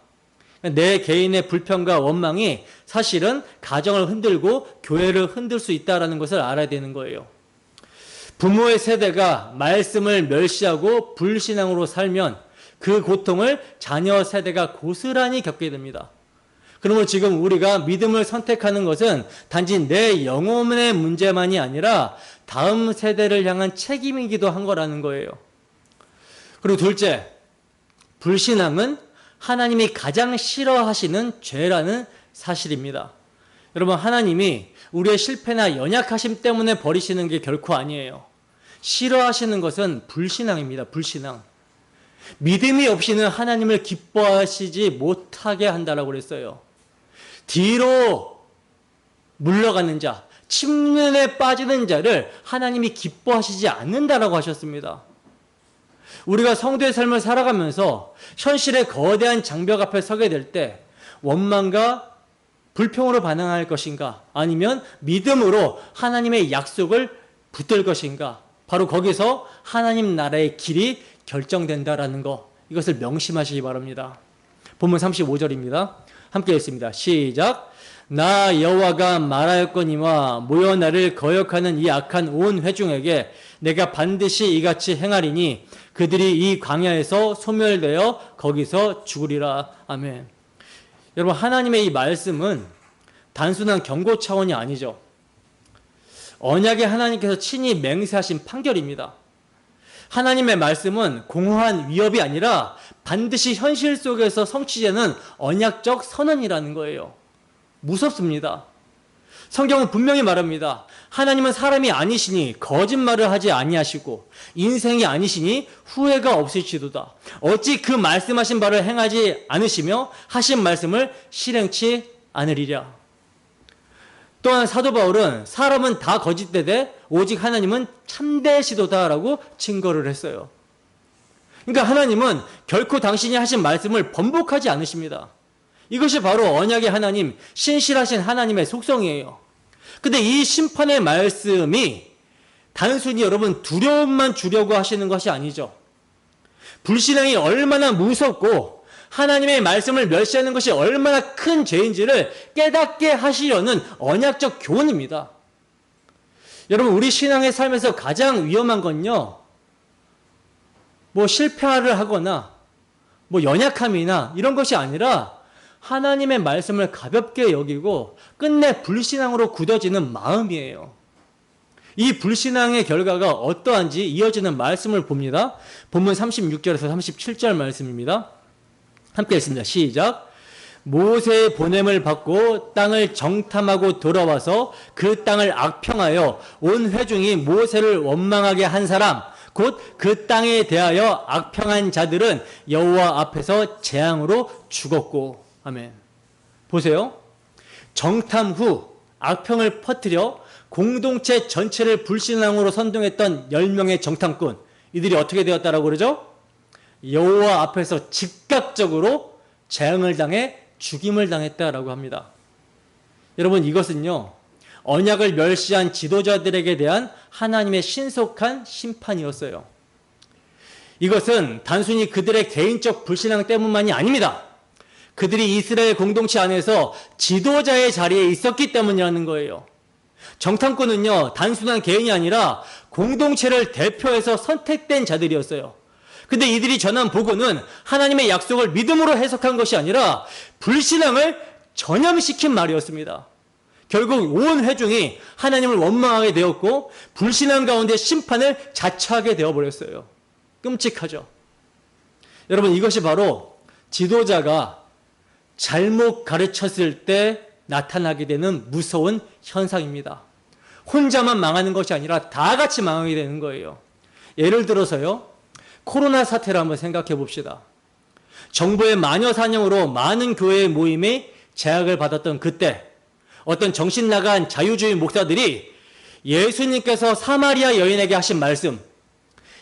내 개인의 불평과 원망이 사실은 가정을 흔들고 교회를 흔들 수 있다는 것을 알아야 되는 거예요. 부모의 세대가 말씀을 멸시하고 불신앙으로 살면 그 고통을 자녀 세대가 고스란히 겪게 됩니다. 그러므로 지금 우리가 믿음을 선택하는 것은 단지 내 영혼의 문제만이 아니라 다음 세대를 향한 책임이기도 한 거라는 거예요. 그리고 둘째, 불신앙은 하나님이 가장 싫어하시는 죄라는 사실입니다. 여러분, 하나님이 우리의 실패나 연약하심 때문에 버리시는 게 결코 아니에요. 싫어하시는 것은 불신앙입니다. 불신앙. 믿음이 없이는 하나님을 기뻐하시지 못하게 한다라고 그랬어요. 뒤로 물러가는 자, 침륜에 빠지는 자를 하나님이 기뻐하시지 않는다라고 하셨습니다. 우리가 성도의 삶을 살아가면서 현실의 거대한 장벽 앞에 서게 될 때 원망과 불평으로 반응할 것인가, 아니면 믿음으로 하나님의 약속을 붙들 것인가, 바로 거기서 하나님 나라의 길이 결정된다라는 거, 이것을 명심하시기 바랍니다. 본문 35절입니다. 함께 읽습니다. 시작. 나 여호와가 말하였거니와 모여 나를 거역하는 이 악한 온 회중에게 내가 반드시 이같이 행하리니 그들이 이 광야에서 소멸되어 거기서 죽으리라. 아멘. 여러분, 하나님의 이 말씀은 단순한 경고 차원이 아니죠. 언약의 하나님께서 친히 맹세하신 판결입니다. 하나님의 말씀은 공허한 위협이 아니라 반드시 현실 속에서 성취되는 언약적 선언이라는 거예요. 무섭습니다. 성경은 분명히 말합니다. 하나님은 사람이 아니시니 거짓말을 하지 아니하시고 인생이 아니시니 후회가 없으시도다. 어찌 그 말씀하신 바를 행하지 않으시며 하신 말씀을 실행치 않으리랴. 또한 사도 바울은 사람은 다 거짓되되 오직 하나님은 참되시도다라고 증거를 했어요. 그러니까 하나님은 결코 당신이 하신 말씀을 번복하지 않으십니다. 이것이 바로 언약의 하나님, 신실하신 하나님의 속성이에요. 근데 이 심판의 말씀이 단순히 여러분 두려움만 주려고 하시는 것이 아니죠. 불신앙이 얼마나 무섭고 하나님의 말씀을 멸시하는 것이 얼마나 큰 죄인지를 깨닫게 하시려는 언약적 교훈입니다. 여러분, 우리 신앙의 삶에서 가장 위험한 건요, 실패를 하거나 연약함이나 이런 것이 아니라 하나님의 말씀을 가볍게 여기고 끝내 불신앙으로 굳어지는 마음이에요. 이 불신앙의 결과가 어떠한지 이어지는 말씀을 봅니다. 본문 36절에서 37절 말씀입니다. 함께 읽습니다. 시작. 모세의 보냄을 받고 땅을 정탐하고 돌아와서 그 땅을 악평하여 온 회중이 모세를 원망하게 한 사람, 곧 그 땅에 대하여 악평한 자들은 여호와 앞에서 재앙으로 죽었고. 아멘. 보세요. 정탐 후 악평을 퍼뜨려 공동체 전체를 불신앙으로 선동했던 10명의 정탐꾼, 이들이 어떻게 되었다라고 그러죠? 여호와 앞에서 즉각적으로 재앙을 당해 죽임을 당했다라고 합니다. 여러분, 이것은요, 언약을 멸시한 지도자들에게 대한 하나님의 신속한 심판이었어요. 이것은 단순히 그들의 개인적 불신앙 때문만이 아닙니다. 그들이 이스라엘 공동체 안에서 지도자의 자리에 있었기 때문이라는 거예요. 정탐꾼은요, 단순한 개인이 아니라 공동체를 대표해서 선택된 자들이었어요. 근데 이들이 전한 보고는 하나님의 약속을 믿음으로 해석한 것이 아니라 불신앙을 전염시킨 말이었습니다. 결국 온 회중이 하나님을 원망하게 되었고 불신앙 가운데 심판을 자처하게 되어버렸어요. 끔찍하죠. 여러분, 이것이 바로 지도자가 잘못 가르쳤을 때 나타나게 되는 무서운 현상입니다. 혼자만 망하는 것이 아니라 다 같이 망하게 되는 거예요. 예를 들어서요, 코로나 사태를 한번 생각해 봅시다. 정부의 마녀 사냥으로 많은 교회의 모임이 제약을 받았던 그때 어떤 정신 나간 자유주의 목사들이 예수님께서 사마리아 여인에게 하신 말씀,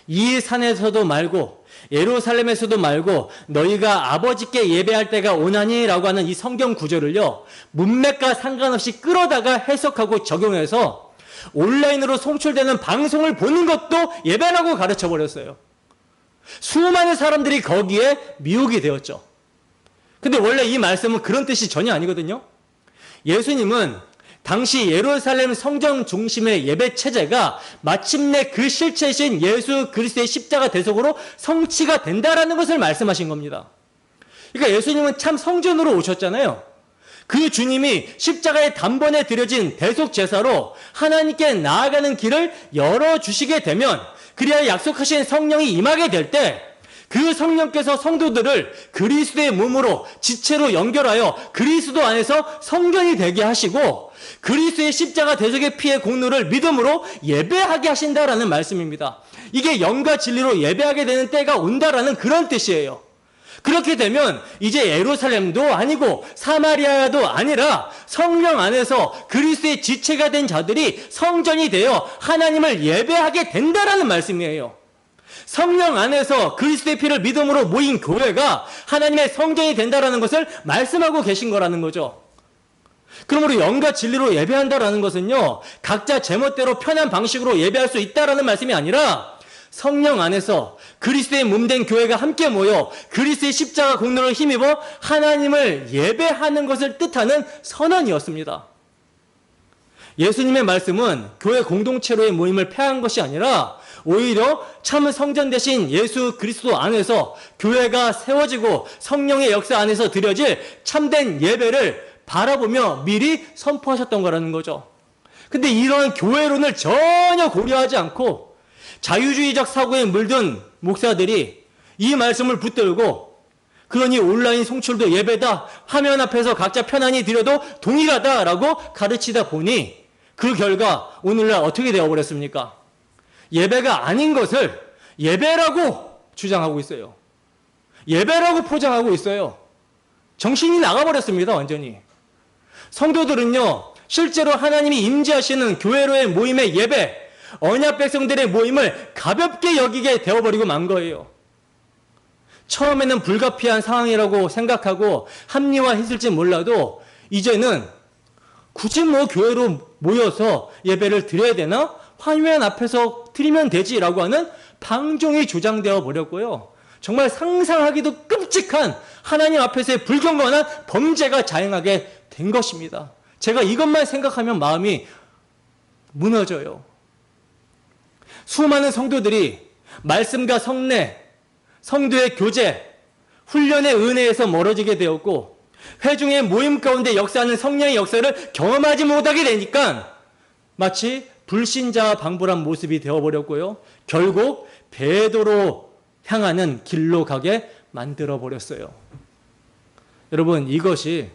이 산에서도 말고 예루살렘에서도 말고 너희가 아버지께 예배할 때가 오나니 라고 하는 이 성경 구절을요, 문맥과 상관없이 끌어다가 해석하고 적용해서 온라인으로 송출되는 방송을 보는 것도 예배라고 가르쳐 버렸어요. 수많은 사람들이 거기에 미혹이 되었죠. 근데 원래 이 말씀은 그런 뜻이 전혀 아니거든요. 예수님은 당시 예루살렘 성전 중심의 예배 체제가 마침내 그 실체이신 예수 그리스도의 십자가 대속으로 성취가 된다라는 것을 말씀하신 겁니다. 그러니까 예수님은 참 성전으로 오셨잖아요. 그 주님이 십자가의 단번에 드려진 대속 제사로 하나님께 나아가는 길을 열어주시게 되면, 그리하여 약속하신 성령이 임하게 될 때 그 성령께서 성도들을 그리스도의 몸으로 지체로 연결하여 그리스도 안에서 성전이 되게 하시고 그리스도의 십자가 대속의 피의 공로를 믿음으로 예배하게 하신다라는 말씀입니다. 이게 영과 진리로 예배하게 되는 때가 온다라는 그런 뜻이에요. 그렇게 되면 이제 예루살렘도 아니고 사마리아도 아니라 성령 안에서 그리스도의 지체가 된 자들이 성전이 되어 하나님을 예배하게 된다라는 말씀이에요. 성령 안에서 그리스도의 피를 믿음으로 모인 교회가 하나님의 성전이 된다라는 것을 말씀하고 계신 거라는 거죠. 그러므로 영과 진리로 예배한다라는 것은요, 각자 제멋대로 편한 방식으로 예배할 수 있다라는 말씀이 아니라 성령 안에서 그리스도의 몸된 교회가 함께 모여 그리스도의 십자가 공로를 힘입어 하나님을 예배하는 것을 뜻하는 선언이었습니다. 예수님의 말씀은 교회 공동체로의 모임을 폐한 것이 아니라 오히려 참 성전 대신 예수 그리스도 안에서 교회가 세워지고 성령의 역사 안에서 드려질 참된 예배를 바라보며 미리 선포하셨던 거라는 거죠. 근데 이런 교회론을 전혀 고려하지 않고 자유주의적 사고에 물든 목사들이 이 말씀을 붙들고, 그러니 온라인 송출도 예배다, 화면 앞에서 각자 편안히 드려도 동일하다라고 가르치다 보니 그 결과 오늘날 어떻게 되어버렸습니까? 예배가 아닌 것을 예배라고 주장하고 있어요. 예배라고 포장하고 있어요. 정신이 나가버렸습니다, 완전히. 성도들은요, 실제로 하나님이 임재하시는 교회로의 모임의 예배, 언약 백성들의 모임을 가볍게 여기게 되어버리고 만 거예요. 처음에는 불가피한 상황이라고 생각하고 합리화했을지 몰라도 이제는 굳이 교회로 모여서 예배를 드려야 되나? 화면 앞에서 드리면 되지라고 하는 방종이 주장되어 버렸고요. 정말 상상하기도 끔찍한 하나님 앞에서의 불경건한 범죄가 자행하게 된 것입니다. 제가 이것만 생각하면 마음이 무너져요. 수많은 성도들이 말씀과 성례, 성도의 교제, 훈련의 은혜에서 멀어지게 되었고 회중의 모임 가운데 역사하는 성령의 역사를 경험하지 못하게 되니까 마치 불신자와 방불한 모습이 되어버렸고요. 결국 배도로 향하는 길로 가게 만들어버렸어요. 여러분, 이것이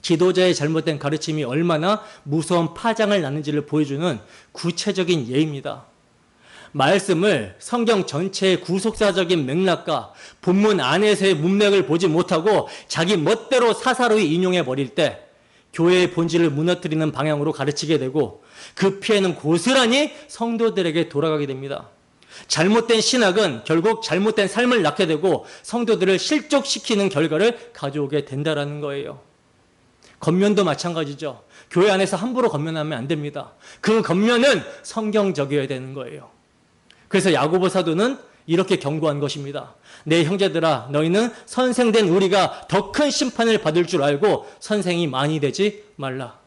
지도자의 잘못된 가르침이 얼마나 무서운 파장을 낳는지를 보여주는 구체적인 예입니다. 말씀을 성경 전체의 구속사적인 맥락과 본문 안에서의 문맥을 보지 못하고 자기 멋대로 사사로이 인용해버릴 때 교회의 본질을 무너뜨리는 방향으로 가르치게 되고 그 피해는 고스란히 성도들에게 돌아가게 됩니다. 잘못된 신학은 결국 잘못된 삶을 낳게 되고 성도들을 실족시키는 결과를 가져오게 된다는 거예요. 겉면도 마찬가지죠. 교회 안에서 함부로 겉면하면 안 됩니다. 그 겉면은 성경적이어야 되는 거예요. 그래서 야고보 사도는 이렇게 경고한 것입니다. 내 형제들아, 너희는 선생된 우리가 더 큰 심판을 받을 줄 알고 선생이 많이 되지 말라.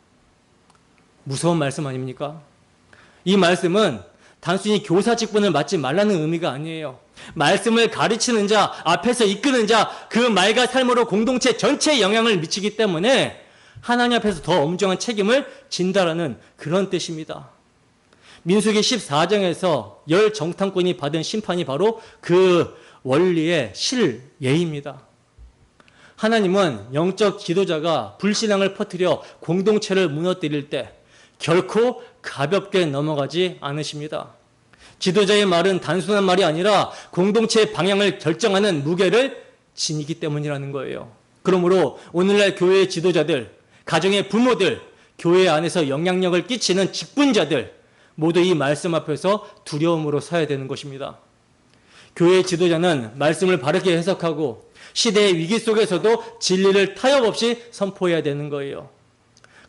무서운 말씀 아닙니까? 이 말씀은 단순히 교사 직분을 맡지 말라는 의미가 아니에요. 말씀을 가르치는 자, 앞에서 이끄는 자, 그 말과 삶으로 공동체 전체에 영향을 미치기 때문에 하나님 앞에서 더 엄중한 책임을 진다라는 그런 뜻입니다. 민수기 14장에서 열 정탐꾼이 받은 심판이 바로 그 원리의 실예입니다. 하나님은 영적 지도자가 불신앙을 퍼뜨려 공동체를 무너뜨릴 때 결코 가볍게 넘어가지 않으십니다. 지도자의 말은 단순한 말이 아니라 공동체의 방향을 결정하는 무게를 지니기 때문이라는 거예요. 그러므로 오늘날 교회의 지도자들, 가정의 부모들, 교회 안에서 영향력을 끼치는 직분자들 모두 이 말씀 앞에서 두려움으로 서야 되는 것입니다. 교회의 지도자는 말씀을 바르게 해석하고 시대의 위기 속에서도 진리를 타협 없이 선포해야 되는 거예요.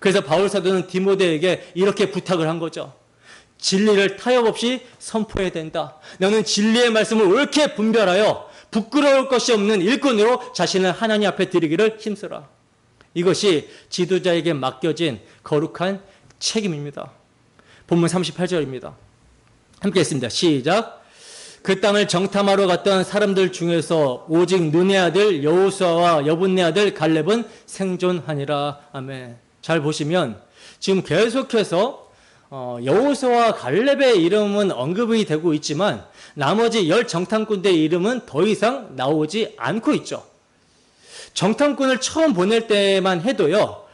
그래서 바울 사도는 디모데에게 이렇게 부탁을 한 거죠. 진리를 타협 없이 선포해야 된다. 너는 진리의 말씀을 옳게 분별하여 부끄러울 것이 없는 일꾼으로 자신을 하나님 앞에 드리기를 힘쓰라. 이것이 지도자에게 맡겨진 거룩한 책임입니다. 본문 38절입니다. 함께 했습니다. 시작. 그 땅을 정탐하러 갔던 사람들 중에서 오직 눈의 아들 여호수아와 여분네 아들 갈렙은 생존하니라. 아멘. 잘 보시면 지금 계속해서 여호수아와 갈렙의 이름은 언급이 되고 있지만 나머지 10 정탐꾼들의 이름은 더 이상 나오지 않고 있죠. 정탐꾼을 처음 보낼 때만 해도요,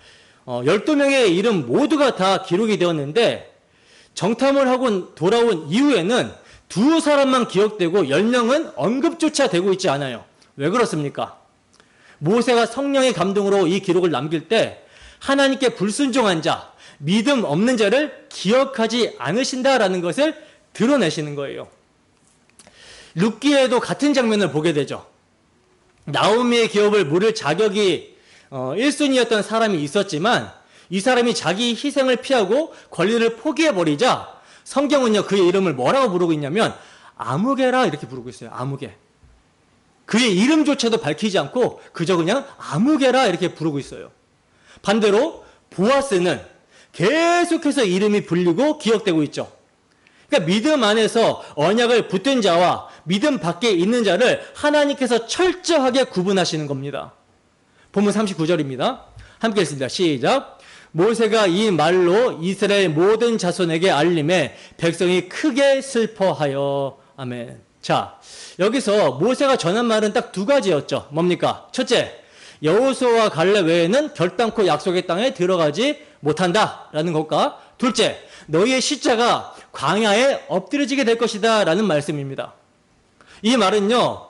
12명의 이름 모두가 다 기록이 되었는데 정탐을 하고 돌아온 이후에는 2사람만 기억되고 10명은 언급조차 되고 있지 않아요. 왜 그렇습니까? 모세가 성령의 감동으로 이 기록을 남길 때 하나님께 불순종한 자, 믿음 없는 자를 기억하지 않으신다라는 것을 드러내시는 거예요. 룻기에도 같은 장면을 보게 되죠. 나오미의 기업을 물을 자격이 1순위였던 사람이 있었지만 이 사람이 자기 희생을 피하고 권리를 포기해버리자 성경은요, 그의 이름을 뭐라고 부르고 있냐면 아무개라 이렇게 부르고 있어요. 아무개. 그의 이름조차도 밝히지 않고 그저 그냥 아무개라 이렇게 부르고 있어요. 반대로 보아스는 계속해서 이름이 불리고 기억되고 있죠. 그러니까 믿음 안에서 언약을 붙든 자와 믿음 밖에 있는 자를 하나님께서 철저하게 구분하시는 겁니다. 본문 39절입니다. 함께 읽습니다. 시작. 모세가 이 말로 이스라엘 모든 자손에게 알림해 백성이 크게 슬퍼하여. 아멘. 자, 여기서 모세가 전한 말은 딱 2가지였죠. 뭡니까? 첫째, 여호수아와 갈렙 외에는 결단코 약속의 땅에 들어가지 못한다라는 것과, 둘째, 너희의 시자가 광야에 엎드려지게 될 것이다 라는 말씀입니다. 이 말은요,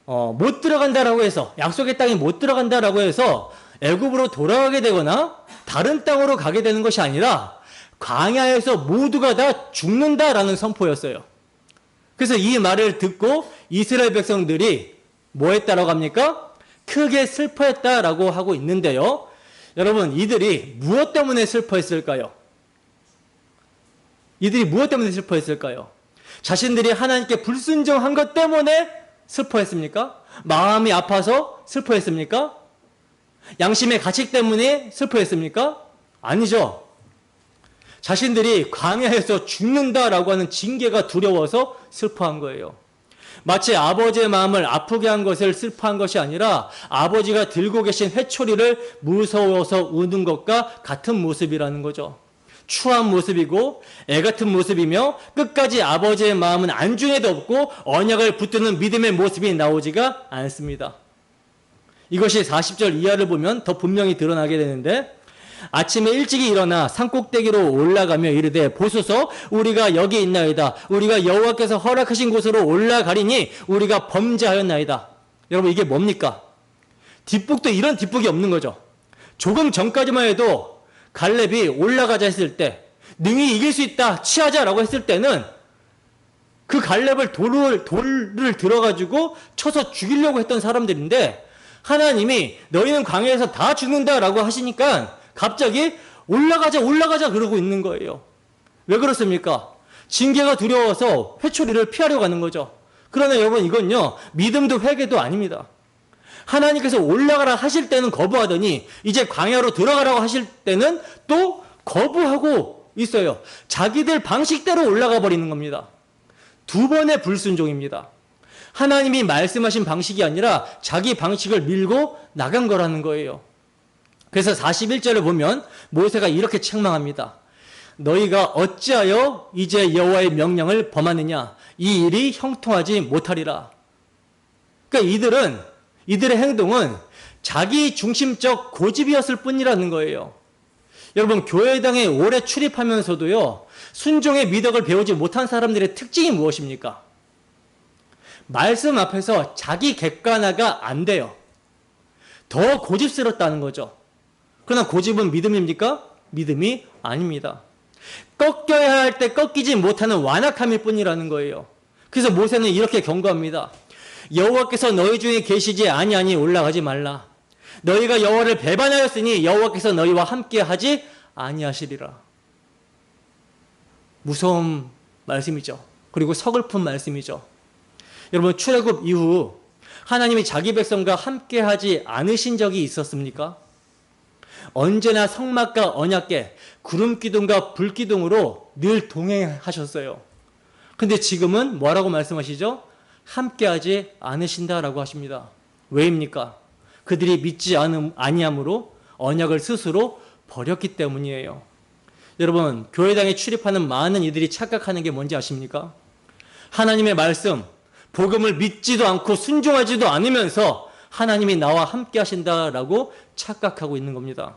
못 들어간다라고 해서, 약속의 땅에 못 들어간다라고 해서 애굽으로 돌아가게 되거나 다른 땅으로 가게 되는 것이 아니라 광야에서 모두가 다 죽는다라는 선포였어요. 그래서 이 말을 듣고 이스라엘 백성들이 뭐 했다라고 합니까? 크게 슬퍼했다라고 하고 있는데요. 여러분, 이들이 무엇 때문에 슬퍼했을까요? 이들이 무엇 때문에 슬퍼했을까요? 자신들이 하나님께 불순종한 것 때문에 슬퍼했습니까? 마음이 아파서 슬퍼했습니까? 양심의 가책 때문에 슬퍼했습니까? 아니죠. 자신들이 광야에서 죽는다라고 하는 징계가 두려워서 슬퍼한 거예요. 마치 아버지의 마음을 아프게 한 것을 슬퍼한 것이 아니라 아버지가 들고 계신 회초리를 무서워서 우는 것과 같은 모습이라는 거죠. 추한 모습이고 애같은 모습이며 끝까지 아버지의 마음은 안중에도 없고 언약을 붙드는 믿음의 모습이 나오지가 않습니다. 이것이 40절 이하를 보면 더 분명히 드러나게 되는데, 아침에 일찍이 일어나 산꼭대기로 올라가며 이르되 보소서 우리가 여기 있나이다. 우리가 여호와께서 허락하신 곳으로 올라가리니 우리가 범죄하였나이다. 여러분, 이게 뭡니까? 뒷북도 이런 뒷북이 없는 거죠. 조금 전까지만 해도 갈렙이 올라가자 했을 때, 능히 이길 수 있다, 취하자라고 했을 때는 그 갈렙을 돌을 들어가지고 쳐서 죽이려고 했던 사람들인데, 하나님이 너희는 광야에서 다 죽는다라고 하시니까 갑자기 올라가자 그러고 있는 거예요. 왜 그렇습니까? 징계가 두려워서 회초리를 피하려고 하는 거죠. 그러나 여러분, 이건요, 믿음도 회개도 아닙니다. 하나님께서 올라가라 하실 때는 거부하더니 이제 광야로 들어가라고 하실 때는 또 거부하고 있어요. 자기들 방식대로 올라가 버리는 겁니다. 2번의 불순종입니다. 하나님이 말씀하신 방식이 아니라 자기 방식을 밀고 나간 거라는 거예요. 그래서 41절을 보면 모세가 이렇게 책망합니다. 너희가 어찌하여 이제 여호와의 명령을 범하느냐? 이 일이 형통하지 못하리라. 그러니까 이들의 행동은 자기 중심적 고집이었을 뿐이라는 거예요. 여러분, 교회당에 오래 출입하면서도요, 순종의 미덕을 배우지 못한 사람들의 특징이 무엇입니까? 말씀 앞에서 자기 객관화가 안 돼요. 더 고집스럽다는 거죠. 그러나 고집은 믿음입니까? 믿음이 아닙니다. 꺾여야 할 때 꺾이지 못하는 완악함일 뿐이라는 거예요. 그래서 모세는 이렇게 경고합니다. 여호와께서 너희 중에 계시지 아니하니 올라가지 말라. 너희가 여호와를 배반하였으니 여호와께서 너희와 함께하지 아니하시리라. 무서운 말씀이죠. 그리고 서글픈 말씀이죠. 여러분, 출애굽 이후 하나님이 자기 백성과 함께하지 않으신 적이 있었습니까? 언제나 성막과 언약궤, 구름기둥과 불기둥으로 늘 동행하셨어요. 근데 지금은 뭐라고 말씀하시죠? 함께하지 않으신다라고 하십니다. 왜입니까? 그들이 믿지 아니함으로 언약을 스스로 버렸기 때문이에요. 여러분, 교회당에 출입하는 많은 이들이 착각하는 게 뭔지 아십니까? 하나님의 말씀, 복음을 믿지도 않고 순종하지도 않으면서 하나님이 나와 함께 하신다라고 착각하고 있는 겁니다.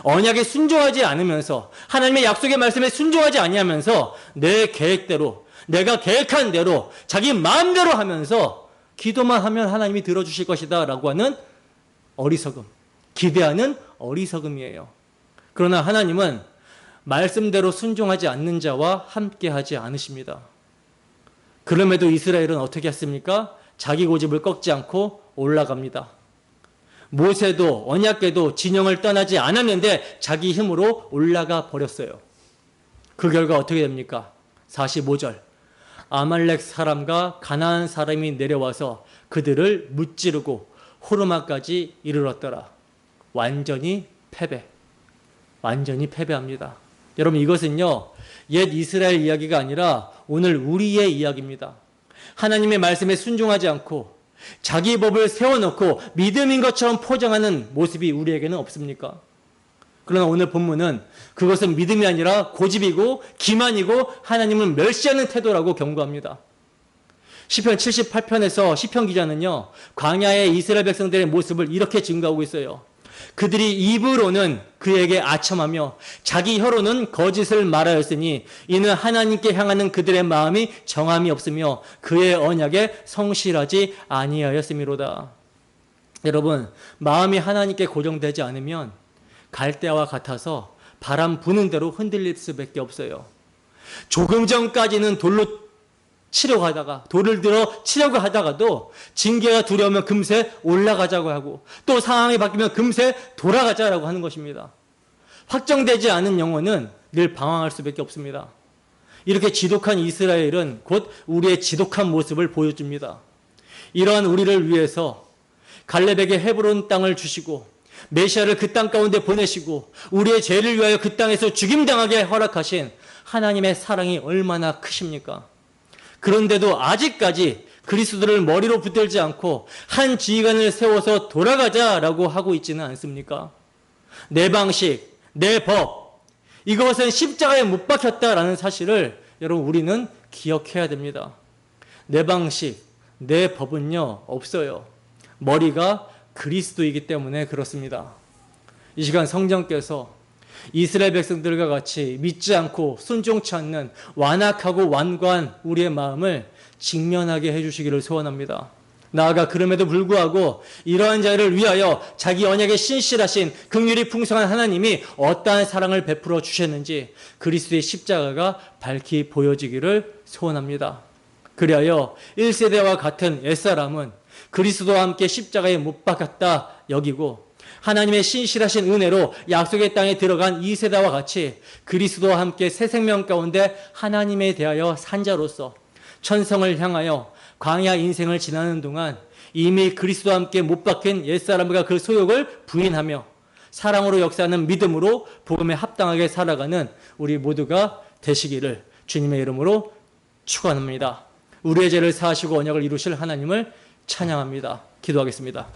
언약에 순종하지 않으면서, 하나님의 약속의 말씀에 순종하지 아니하면서 내 계획대로, 내가 계획한 대로 자기 마음대로 하면서 기도만 하면 하나님이 들어주실 것이다 라고 하는 어리석음, 기대하는 어리석음이에요. 그러나 하나님은 말씀대로 순종하지 않는 자와 함께하지 않으십니다. 그럼에도 이스라엘은 어떻게 했습니까? 자기 고집을 꺾지 않고 올라갑니다. 모세도 언약궤도 진영을 떠나지 않았는데 자기 힘으로 올라가 버렸어요. 그 결과 어떻게 됩니까? 45절. 아말렉 사람과 가나안 사람이 내려와서 그들을 무찌르고 호르마까지 이르렀더라. 완전히 패배. 완전히 패배합니다. 여러분, 이것은요, 옛 이스라엘 이야기가 아니라 오늘 우리의 이야기입니다. 하나님의 말씀에 순종하지 않고 자기 법을 세워놓고 믿음인 것처럼 포장하는 모습이 우리에게는 없습니까? 그러나 오늘 본문은 그것은 믿음이 아니라 고집이고 기만이고 하나님을 멸시하는 태도라고 경고합니다. 시편 78편에서 시편 기자는요, 광야의 이스라엘 백성들의 모습을 이렇게 증거하고 있어요. 그들이 입으로는 그에게 아첨하며 자기 혀로는 거짓을 말하였으니 이는 하나님께 향하는 그들의 마음이 정함이 없으며 그의 언약에 성실하지 아니하였음이로다. 여러분, 마음이 하나님께 고정되지 않으면 갈대아와 같아서 바람 부는 대로 흔들릴 수밖에 없어요. 조금 전까지는 돌로 치려고 하다가, 돌을 들어 치려고 하다가도 징계가 두려우면 금세 올라가자고 하고, 또 상황이 바뀌면 금세 돌아가자라고 하는 것입니다. 확정되지 않은 영혼은 늘 방황할 수밖에 없습니다. 이렇게 지독한 이스라엘은 곧 우리의 지독한 모습을 보여줍니다. 이러한 우리를 위해서 갈렙에게 헤브론 땅을 주시고 메시아를 그 땅 가운데 보내시고 우리의 죄를 위하여 그 땅에서 죽임당하게 허락하신 하나님의 사랑이 얼마나 크십니까? 그런데도 아직까지 그리스도를 머리로 붙들지 않고 한 지휘관을 세워서 돌아가자라고 하고 있지는 않습니까? 내 방식, 내 법, 이것은 십자가에 못 박혔다라는 사실을 여러분 우리는 기억해야 됩니다. 내 방식, 내 법은요 없어요. 머리가 그리스도이기 때문에 그렇습니다. 이 시간 성령께서 이스라엘 백성들과 같이 믿지 않고 순종치 않는 완악하고 완고한 우리의 마음을 직면하게 해주시기를 소원합니다. 나아가 그럼에도 불구하고 이러한 자를 위하여 자기 언약에 신실하신 긍휼이 풍성한 하나님이 어떠한 사랑을 베풀어 주셨는지 그리스도의 십자가가 밝히 보여지기를 소원합니다. 그리하여 1세대와 같은 옛사람은 그리스도와 함께 십자가에 못 박혔다 여기고 하나님의 신실하신 은혜로 약속의 땅에 들어간 2세대와 같이 그리스도와 함께 새 생명 가운데 하나님에 대하여 산 자로서 천성을 향하여 광야 인생을 지나는 동안 이미 그리스도와 함께 못 박힌 옛사람과 그 소욕을 부인하며 사랑으로 역사하는 믿음으로 복음에 합당하게 살아가는 우리 모두가 되시기를 주님의 이름으로 축원합니다. 우리의 죄를 사하시고 언약을 이루실 하나님을 찬양합니다. 기도하겠습니다.